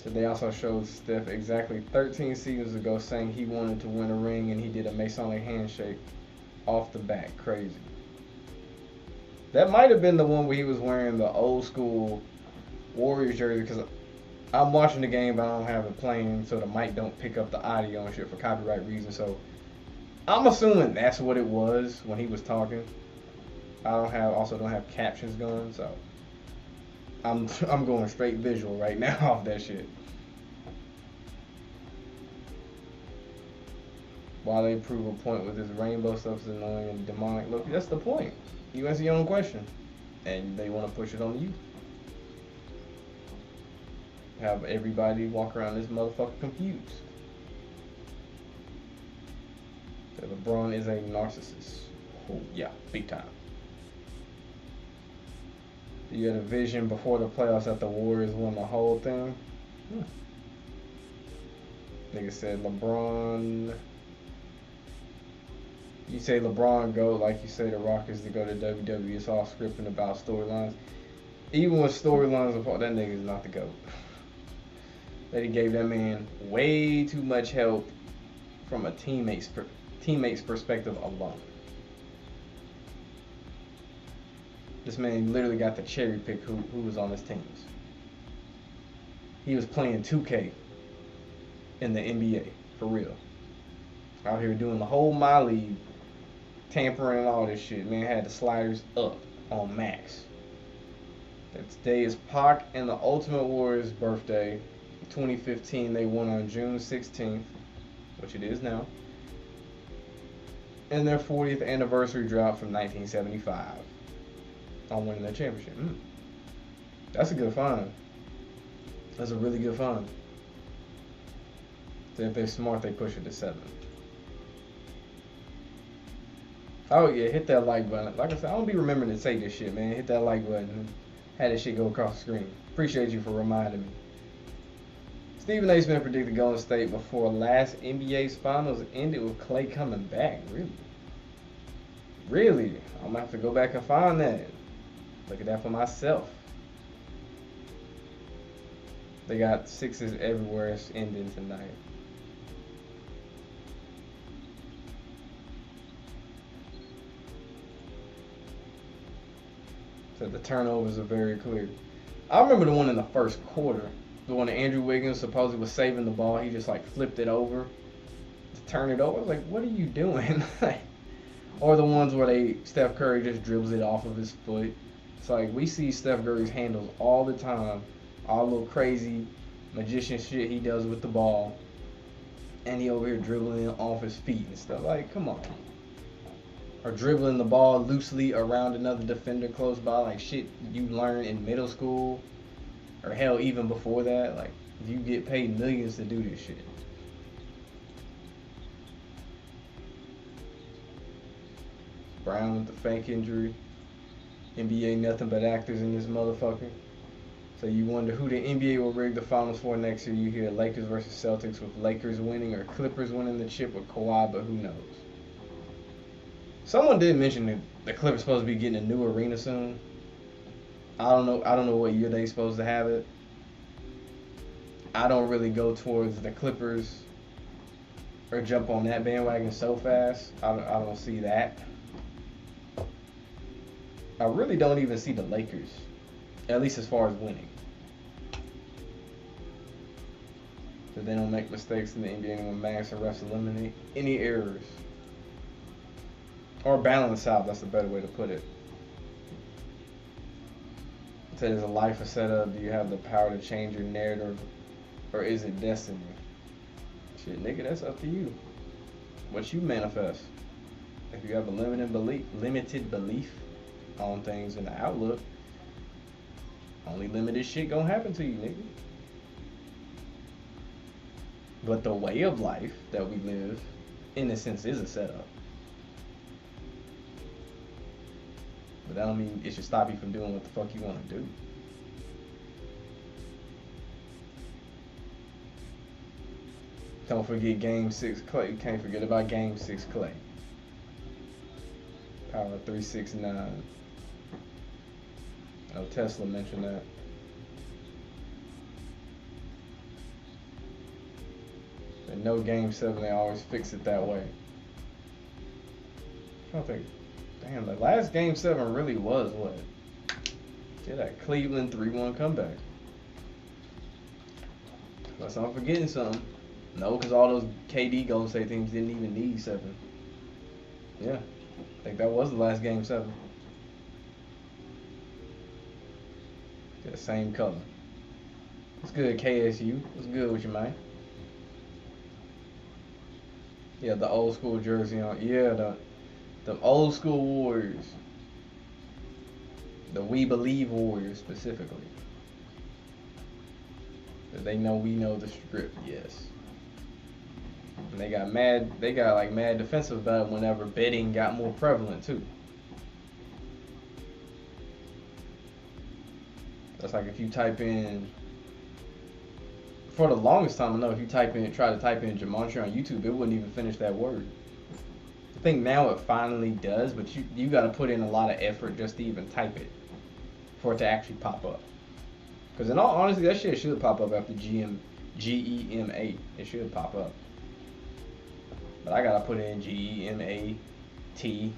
So they also showed Steph exactly 13 seasons ago saying he wanted to win a ring and he did a Masonic handshake off the bat. Crazy. That might have been the one where he was wearing the old school Warriors jersey, because I'm watching the game but I don't have it playing so the mic don't pick up the audio and shit for copyright reasons. So I'm assuming that's what it was when he was talking. I don't have captions going, so I'm going straight visual right now off that shit. While they prove a point with this rainbow stuff is annoying and demonic look, that's the point. You answer your own question, and they want to push it on you. Have everybody walk around this motherfucker confused. So LeBron is a narcissist. Oh, yeah, big time. You had a vision before the playoffs that the Warriors won the whole thing. Nigga said LeBron. You say LeBron go, like you say the Rockets to go to WWE. It's all scripting about storylines. Even with storylines apart, that nigga is not the GOAT. They gave that man way too much help from a teammate's perspective alone. This man literally got to cherry pick who was on his teams. He was playing 2K in the NBA, for real. Out here doing the whole My League, tampering and all this shit. Man had the sliders up on max. Today is Pac and the Ultimate Warrior's birthday. 2015, they won on June 16th, which it is now. And their 40th anniversary drop from 1975 on winning their championship. That's a good find. That's a really good find. So if they're smart, they push it to 7. Oh yeah, hit that like button. Like I said, I don't be remembering to say this shit, man. Hit that like button. Had this shit go across the screen. Appreciate you for reminding me. Stephen A. Smith predicted Golden State before last NBA's finals ended with Klay coming back. Really? Really? I'm gonna have to go back and find that. Look at that for myself. They got sixes everywhere. It's ending tonight. So the turnovers are very clear. I remember the one in the first quarter. The one that Andrew Wiggins supposedly was saving the ball. He just like flipped it over to turn it over. I was like, what are you doing? Or the ones where Steph Curry just dribbles it off of his foot. It's like we see Steph Curry's handles all the time. All little crazy magician shit he does with the ball. And he over here dribbling off his feet and stuff. Like, come on. Or dribbling the ball loosely around another defender close by, like shit you learn in middle school, or hell, even before that. Like, you get paid millions to do this shit. Brown with the fake injury. NBA nothing but actors in this motherfucker. So you wonder who the NBA will rig the finals for next year. You hear Lakers versus Celtics with Lakers winning, or Clippers winning the chip with Kawhi, but who knows? Someone did mention that the Clippers supposed to be getting a new arena soon. I don't know what year they supposed to have it. I don't really go towards the Clippers or jump on that bandwagon so fast. I don't see that. I really don't even see the Lakers, at least as far as winning. So they don't make mistakes in the NBA and when max and refs eliminate any errors. Or balance out, that's a better way to put it. So is a life a setup? Do you have the power to change your narrative? Or is it destiny? Shit, nigga, that's up to you. What you manifest. If you have a limited belief on things in the outlook, only limited shit gonna happen to you, nigga. But the way of life that we live, in a sense, is a setup. But that don't mean it should stop you from doing what the fuck you want to do. Don't forget Game 6 Klay. You can't forget about Game 6 Klay. Power 369. Oh, Tesla mentioned that. And no Game 7, they always fix it that way. I don't think. Damn, the last Game 7 really was what? Yeah, that Cleveland 3-1 comeback. Unless I'm forgetting something. No, because all those KD Golden State teams didn't even need 7. Yeah, I think that was the last Game 7. Yeah, same color. What's good, KSU? What's good with you, man? Yeah, the old school jersey on. Yeah, the old school Warriors. The We Believe Warriors specifically. They know we know the script, yes. And they got mad defensive about it whenever betting got more prevalent too. That's like if you type in, for the longest time I know, if you try to type in Gematria on YouTube, it wouldn't even finish that word. I think now it finally does, but you got to put in a lot of effort just to even type it for it to actually pop up. Because in all honesty, that shit should pop up after GEMA. It should pop up. But I got to put in GEMAT. I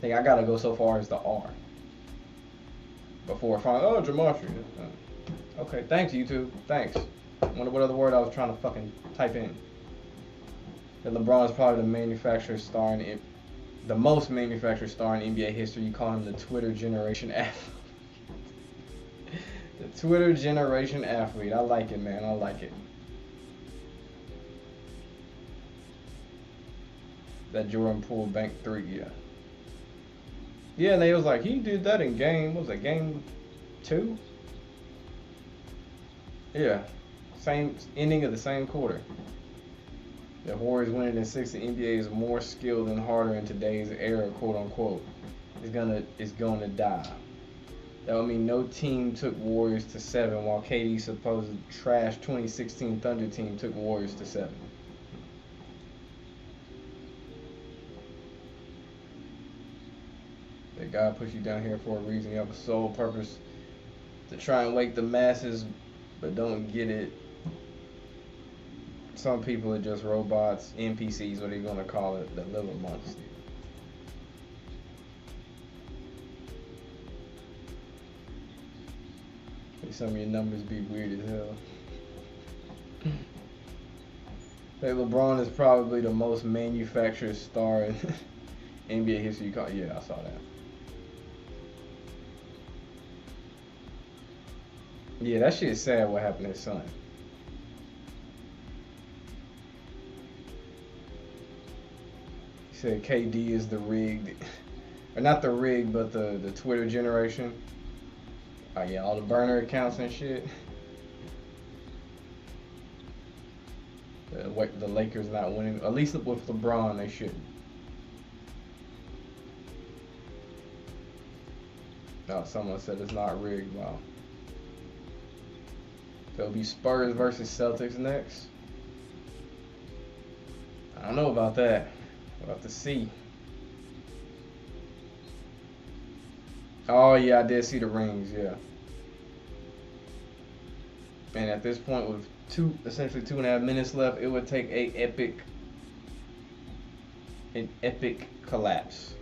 think I got to go so far as the R before I find, oh, Gematria. Okay, thanks, YouTube. Thanks. I wonder what other word I was trying to fucking type in. That LeBron is probably the most manufactured star in NBA history. You call him the Twitter generation athlete. The Twitter generation athlete. I like it, man. I like it. That Jordan Poole bank 3, yeah. Yeah, and they was like, he did that in game, what was it, game 2? Yeah. Same ending of the same quarter. The Warriors winning in 6. The NBA is more skilled and harder in today's era, quote unquote. It's gonna die. That would mean no team took Warriors to 7, while KD's supposed trash 2016 Thunder team took Warriors to 7. That God put you down here for a reason. You have a sole purpose to try and wake the masses, but don't get it. Some people are just robots, NPCs, what are you gonna call it, that live amongst you. Some of your numbers be weird as hell. Hey, LeBron is probably the most manufactured star in NBA history. Yeah, I saw that. Yeah, that shit is sad what happened to his son. He said KD is the rigged, or not the rigged, but the Twitter generation. Oh yeah, all the burner accounts and shit. The Lakers not winning. At least with LeBron, they shouldn't. Oh, someone said it's not rigged. Wow. There'll be Spurs versus Celtics next. I don't know about that. We'll have to see. Oh yeah, I did see the rings, yeah. And at this point, with essentially 2.5 minutes left, it would take an epic collapse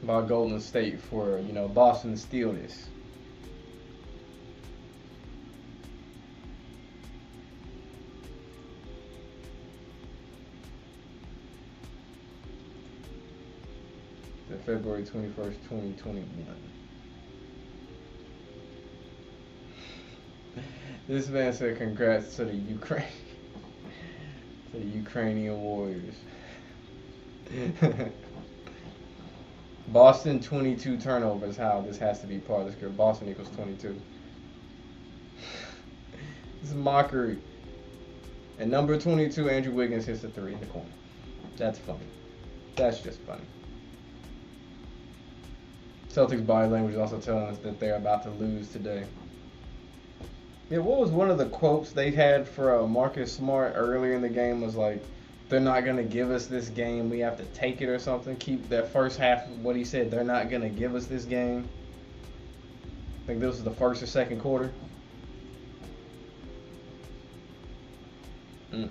by Golden State for Boston to steal this. February 21st, 2021. This man said congrats to the Ukrainian Warriors. Boston 22 turnovers. How this has to be part of the script. Boston equals 22. This is mockery. And number 22, Andrew Wiggins hits the 3 in the corner. That's funny. That's just funny. Celtics body language is also telling us that they're about to lose today. Yeah, what was one of the quotes they had for Marcus Smart earlier in the game was like, they're not going to give us this game, we have to take it or something. Keep that first half of what he said, they're not going to give us this game. I think this was the first or second quarter. Like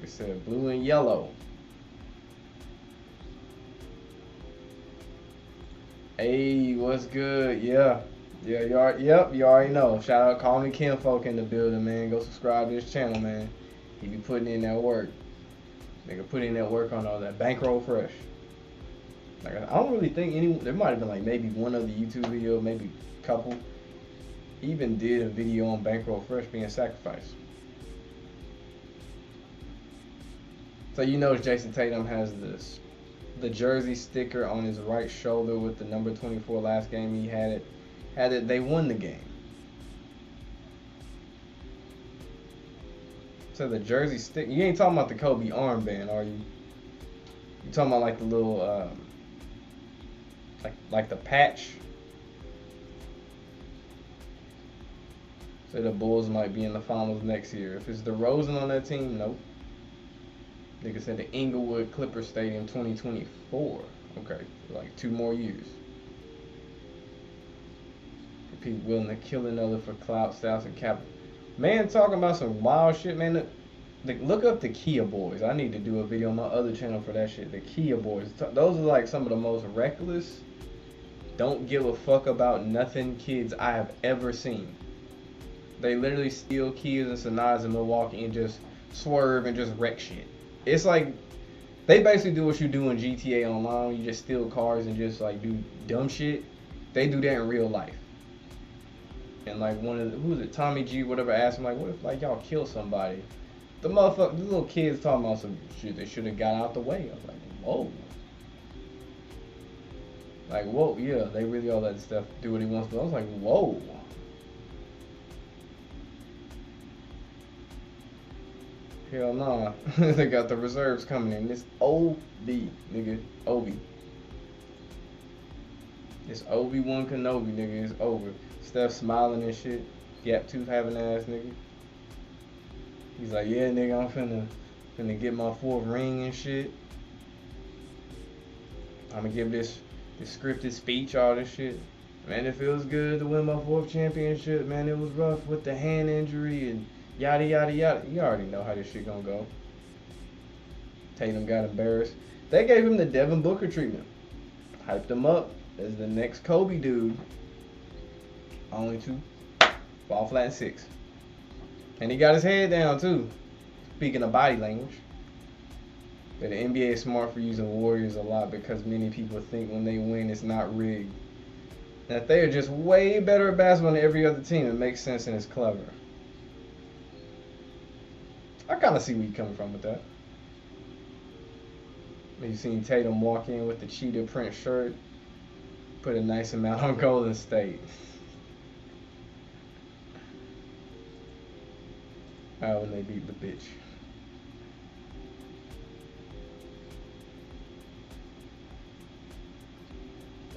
I said, blue and yellow. Hey, what's good? Yeah, you already know. Shout out, call me Kinfolk in the building, man. Go subscribe to this channel, man. He be putting in that work. Nigga put in that work on all that Bankroll Fresh. Like, I don't really think there might have been like maybe one other YouTube video, maybe a couple. He even did a video on Bankroll Fresh being sacrificed. So Jason Tatum has the jersey sticker on his right shoulder with the number 24 last game he had it, they won the game. So the jersey stick, you ain't talking about the Kobe armband, are you? You talking about like the little, like the patch? So the Bulls might be in the finals next year. If it's DeRozan on that team, nope. Nigga said the Inglewood Clippers Stadium 2024. Okay, like 2 more years. People willing to kill another for clout, styles, and cap. Man, talking about some wild shit, man. Look up the Kia Boys. I need to do a video on my other channel for that shit. The Kia Boys. Those are like some of the most reckless, don't give a fuck about nothing kids I have ever seen. They literally steal Kias and Sonatas in Milwaukee and just swerve and just wreck shit. It's like they basically do what you do in GTA Online. You just steal cars and just like do dumb shit. They do that in real life. And like who was it, Tommy G, whatever, asked him like, what if like y'all kill somebody? The little kids talking about some shit they should have got out the way. I was like, whoa. Like, whoa, yeah, they really all that stuff do what he wants to do. I was like, whoa. Hell nah. They got the reserves coming in. It's Obi, nigga. Obi. It's Obi-Wan Kenobi, nigga. It's over. Steph smiling and shit. Gap tooth having ass, nigga. He's like, yeah, nigga, I'm finna get my fourth ring and shit. I'm gonna give this scripted speech, all this shit. Man, it feels good to win my fourth championship. Man, it was rough with the hand injury and yada yada yada. You already know how this shit gonna go. Tatum got embarrassed. They gave him the Devin Booker treatment. Hyped him up as the next Kobe dude. Only two. Ball flat 6. And he got his head down too. Speaking of body language. But the NBA is smart for using Warriors a lot because many people think when they win it's not rigged. That they are just way better at basketball than every other team. It makes sense and it's clever. I kind of see where you're coming from with that. You seen Tatum walk in with the cheetah print shirt, put a nice amount on Golden State. When they beat the bitch.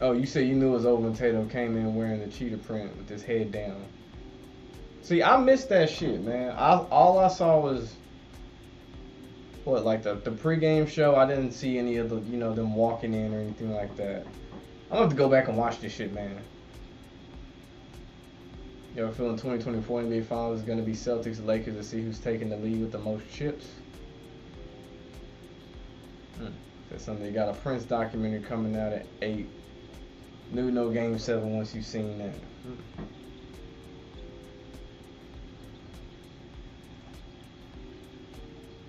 Oh, you said you knew it was over when Tatum came in wearing the cheetah print with his head down. See, I missed that shit, man. All I saw was what, like the pregame show. I didn't see any of the, them walking in or anything like that. I'm gonna have to go back and watch this shit, man. You ever feeling 2024 NBA Finals is gonna be Celtics Lakers to see who's taking the lead with the most chips? That's something. They got a Prince documentary coming out at 8. No Game 7 once you've seen that.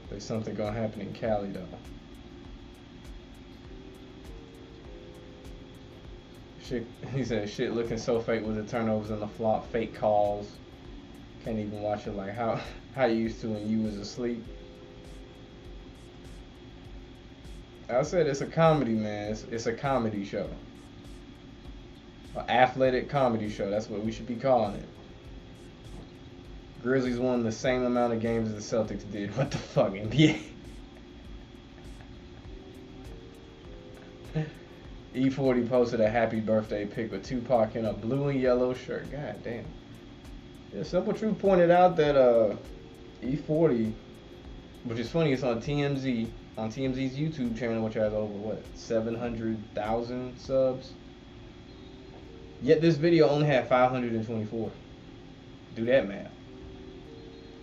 There's something gonna happen in Cali though. Shit, he said shit looking so fake with the turnovers and the flop, fake calls. Can't even watch it like how you used to when you was asleep. I said it's a comedy, man. It's a comedy show. An athletic comedy show. That's what we should be calling it. Grizzlies won the same amount of games as the Celtics did. What the fuck, NBA? E40 posted a happy birthday pic with Tupac in a blue and yellow shirt. God damn. Yeah, Simple Truth pointed out that E40, which is funny, it's on TMZ, on TMZ's YouTube channel, which has over, 700,000 subs? Yet this video only had 524. Do that math.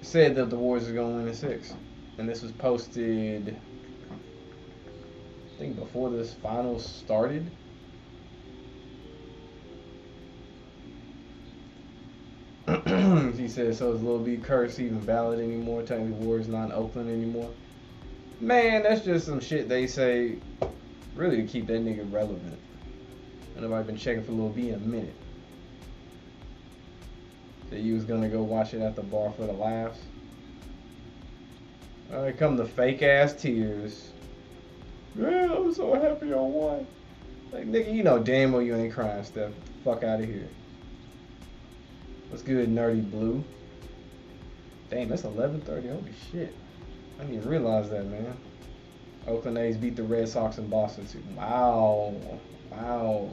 It said that the Warriors are going to win in 6. And this was posted, I think, before this finals started. He said, so is Lil B curse even valid anymore? Technically, Warriors not in Oakland anymore. Man, that's just some shit they say, really, to keep that nigga relevant. And I've been checking for Lil B in a minute. Said you was gonna go watch it at the bar for the laughs. Alright, come the fake ass tears. Man, I'm so happy I won. Like, nigga, you know damn well you ain't crying, Steph. Fuck out of here. What's good, Nerdy Blue? Damn, that's 11:30. Holy shit. I didn't even realize that, man. Oakland A's beat the Red Sox in Boston too. Wow. Wow.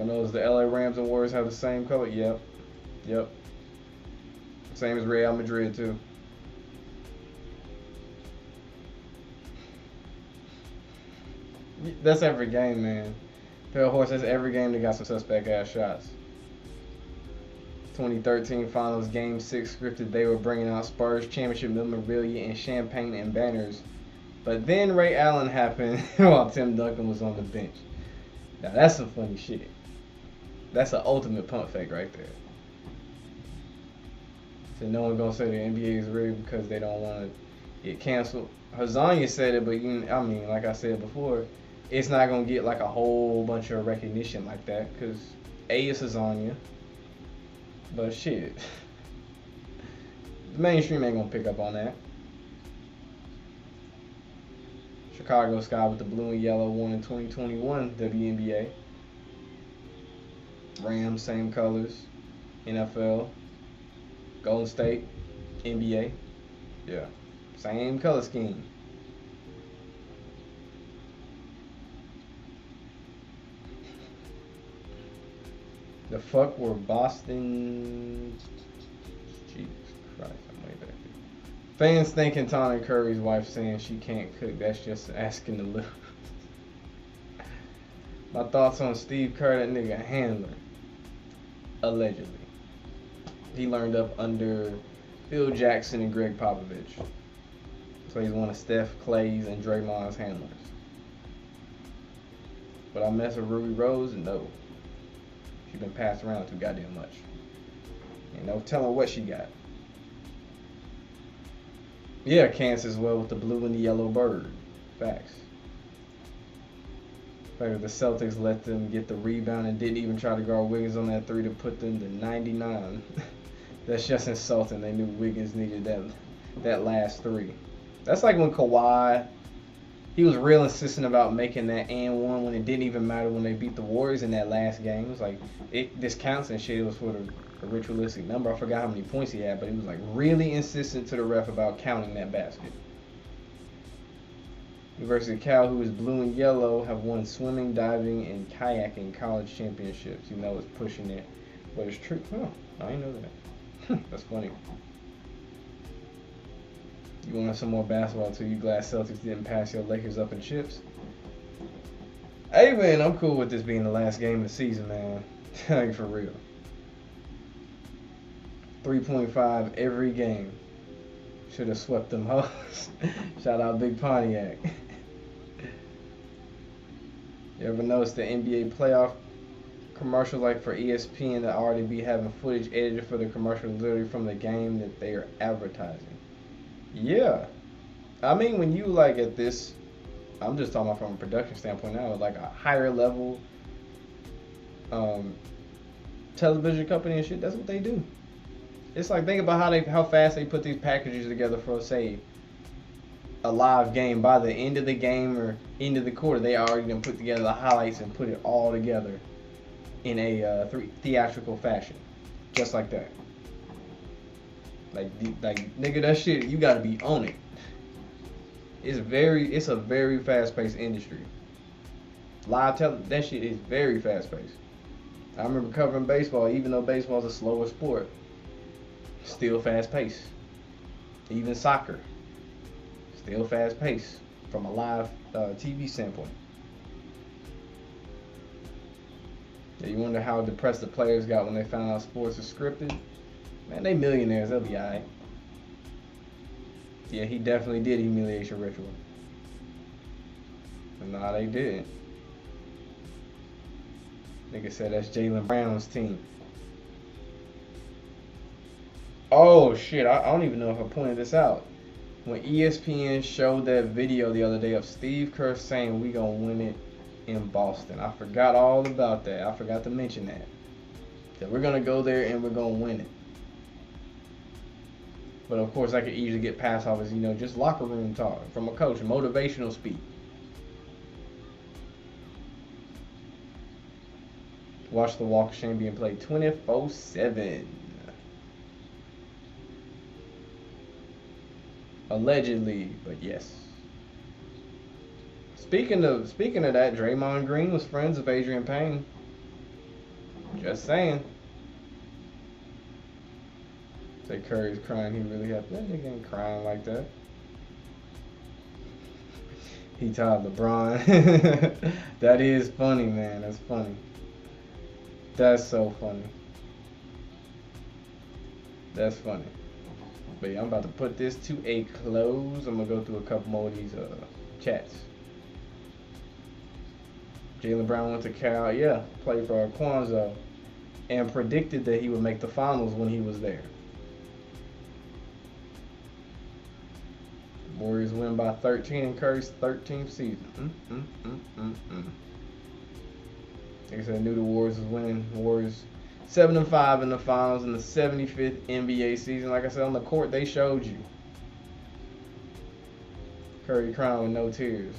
I know the LA Rams and Warriors have the same color. Yep. Same as Real Madrid too. That's every game, man. Pale Horse, that's every game they got some suspect ass shots. 2013 Finals Game 6 scripted they were bringing out Spurs championship memorabilia and champagne and banners. But then Ray Allen happened while Tim Duncan was on the bench. Now that's some funny shit. That's an ultimate pump fake right there. So no one gonna say the NBA is rigged because they don't want to get canceled. Hazanya said it, but I mean, like I said before, it's not gonna get like a whole bunch of recognition like that because it's Hazanya. But shit, the mainstream ain't gonna pick up on that. Chicago Sky with the blue and yellow won in 2021 WNBA. Rams, same colors. NFL. Golden State, NBA. Yeah. Same color scheme. The fuck were Boston? Jesus Christ, I'm way back there. Fans thinking Tawny Curry's wife saying she can't cook. That's just asking a little. My thoughts on Steve Kerr, that nigga handler. Allegedly. He learned up under Phil Jackson and Greg Popovich. So he's one of Steph, Clay's, and Draymond's handlers. But I mess with Ruby Rose? No. She's been passed around too goddamn much. Ain't no telling what she got. Yeah, Kansas as well with the blue and the yellow bird. Facts. Like the Celtics let them get the rebound and didn't even try to guard Wiggins on that three to put them to 99. That's just insulting. They knew Wiggins needed that last three. That's like when Kawhi, he was real insistent about making that and one when it didn't even matter when they beat the Warriors in that last game. It was like, this counts and shit. It was for the ritualistic number. I forgot how many points he had, but he was like really insistent to the ref about counting that basket. University of Cal, who is blue and yellow, have won swimming, diving, and kayaking college championships. You know it's pushing it, but it's true. Oh, I didn't know that. That's funny. You want some more basketball too? You glad Celtics didn't pass your Lakers up in chips? Hey man, I'm cool with this being the last game of the season, man. Like for real. 3.5 every game. Should have swept them hoes. Shout out Big Pontiac. You ever notice the NBA playoff commercials like for ESPN that already be having footage edited for the commercial literally from the game that they are advertising? Yeah. I mean, when you like at this, I'm just talking about from a production standpoint now, like a higher level television company and shit, that's what they do. It's like, think about how fast they put these packages together for, say, a live game. By the end of the game or end of the quarter, they already done put together the highlights and put it all together in a theatrical fashion, just like that. Like nigga, that shit, you gotta be on it. It's a very fast-paced industry. That shit is very fast-paced. I remember covering baseball, even though baseball is a slower sport, still fast-paced. Even soccer, still fast-paced from a live TV standpoint. Yeah, you wonder how depressed the players got when they found out sports are scripted. Man, they millionaires. They'll be alright. Yeah, he definitely did humiliation ritual. But nah, they didn't. Nigga said that's Jaylen Brown's team. Oh shit, I don't even know if I pointed this out. When ESPN showed that video the other day of Steve Kerr saying we gonna win it in Boston. I forgot all about that. I forgot to mention that. That we're gonna go there and we're gonna win it. But of course I could easily get passed off as, just locker room talk from a coach, motivational speak. Watch the Walk of Shame being played 24/7. Allegedly, but yes. Speaking of that, Draymond Green was friends with Adrian Payne. Just saying. Say Curry's crying, he really happy. That nigga ain't crying like that. He tied LeBron. That is funny, man. That's funny. That's so funny. That's funny. But yeah, I'm about to put this to a close. I'm going to go through a couple more of these chats. Jaylen Brown went to Cal. Yeah, played for Kwanzaa. And predicted that he would make the finals when he was there. Warriors win by 13 in Curry's 13th season. Like I said, I knew the Warriors was winning. Warriors 7-5 in the finals in the 75th NBA season. Like I said, on the court, they showed you. Curry crying with no tears.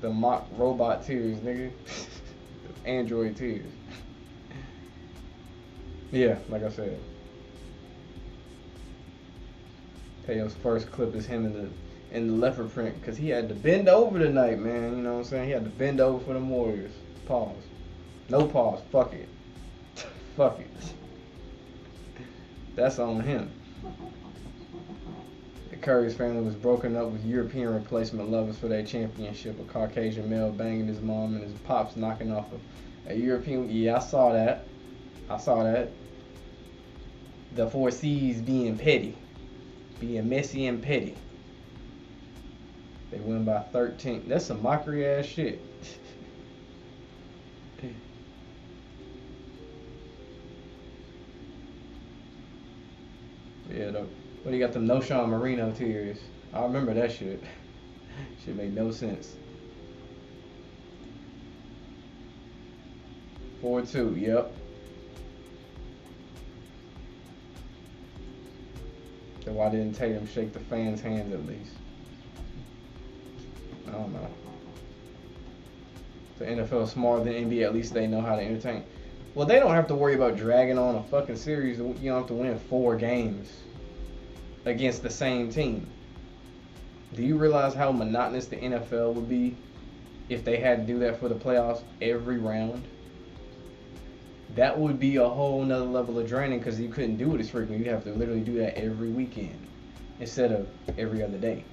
The mock robot tears, nigga. Android tears. Yeah, like I said. Teo's first clip is him in the leopard print because he had to bend over tonight, man. You know what I'm saying? He had to bend over for the Warriors. Pause. No pause. Fuck it. Fuck it. That's on him. The Curry's family was broken up with European replacement lovers for their championship. A Caucasian male banging his mom and his pops knocking off a European. Yeah, I saw that. I saw that. The 4 C's being petty. Being messy and petty. They win by 13. That's some mockery ass shit. Yeah, though. But he got them No Sean Marino tears. I remember that shit. Shit made no sense. 4-2, yep. So why didn't Tatum shake the fans' hands at least? I don't know. The NFL is smarter than NBA. At least they know how to entertain. Well, they don't have to worry about dragging on a fucking series. You don't have to win 4 games against the same team. Do you realize how monotonous the NFL would be if they had to do that for the playoffs every round? That would be a whole nother level of draining because you couldn't do it as frequently. You'd have to literally do that every weekend instead of every other day.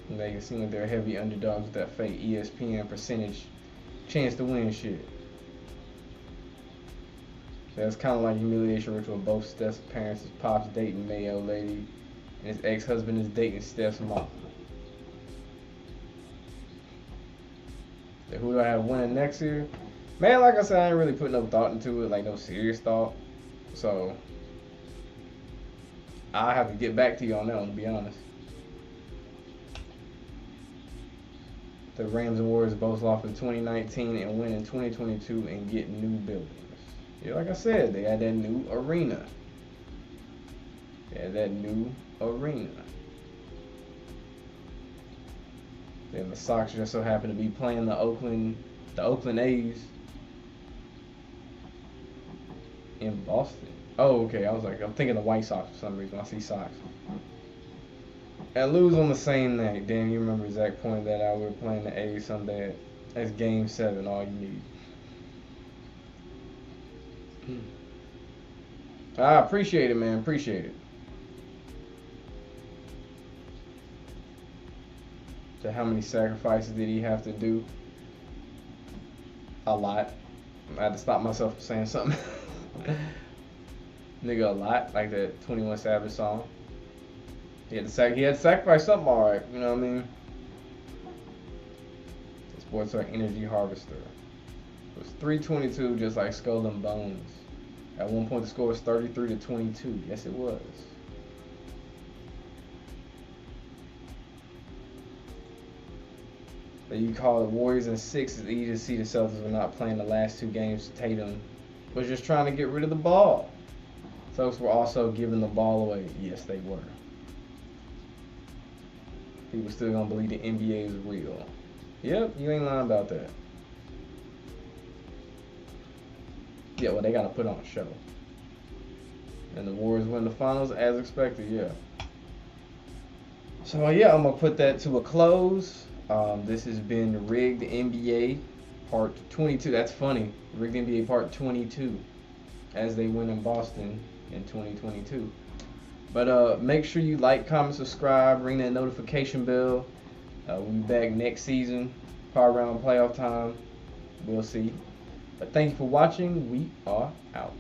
And they seem like they're heavy underdogs with that fake ESPN percentage chance to win shit. So that's kind of like humiliation ritual. Both Steph's parents, his pops dating Mayo lady, and his ex-husband is dating Steph's mom. So who do I have winning next year? Man, like I said, I ain't really put no thought into it, like no serious thought. So I have to get back to you on that one, to be honest. The Rams and Warriors both lost in 2019 and win in 2022 and get new buildings. Yeah, like I said, they had that new arena. Then the Sox just so happen to be playing the Oakland A's in Boston. Oh, okay. I was like, I'm thinking the White Sox for some reason. I see Sox. And lose on the same night. Damn, you remember Zach pointed that out. We were playing the A's Sunday. That's Game 7. All you need. I appreciate it, man. Appreciate it. So how many sacrifices did he have to do? A lot. I had to stop myself from saying something. Nigga, a lot. Like that 21 Savage song. He had to sacrifice something, alright. You know what I mean? The Sports are energy harvester. It was 322, just like Skull and Bones. At one point, the score was 33-22. Yes, it was. But you call it Warriors in 6. It's easy to see the Celtics were not playing the last 2 games. Tatum was just trying to get rid of the ball. Celtics were also giving the ball away. Yes, they were. People still gonna believe the NBA is real. Yep, you ain't lying about that. Yeah, well, they gotta put on a show. And the Warriors win the finals as expected, yeah. So, yeah, I'm gonna put that to a close. This has been Rigged NBA Part 22. That's funny. Rigged NBA Part 22 as they win in Boston in 2022. But make sure you like, comment, subscribe, ring that notification bell. We'll be back next season, probably around playoff time. We'll see. But thank you for watching. We are out.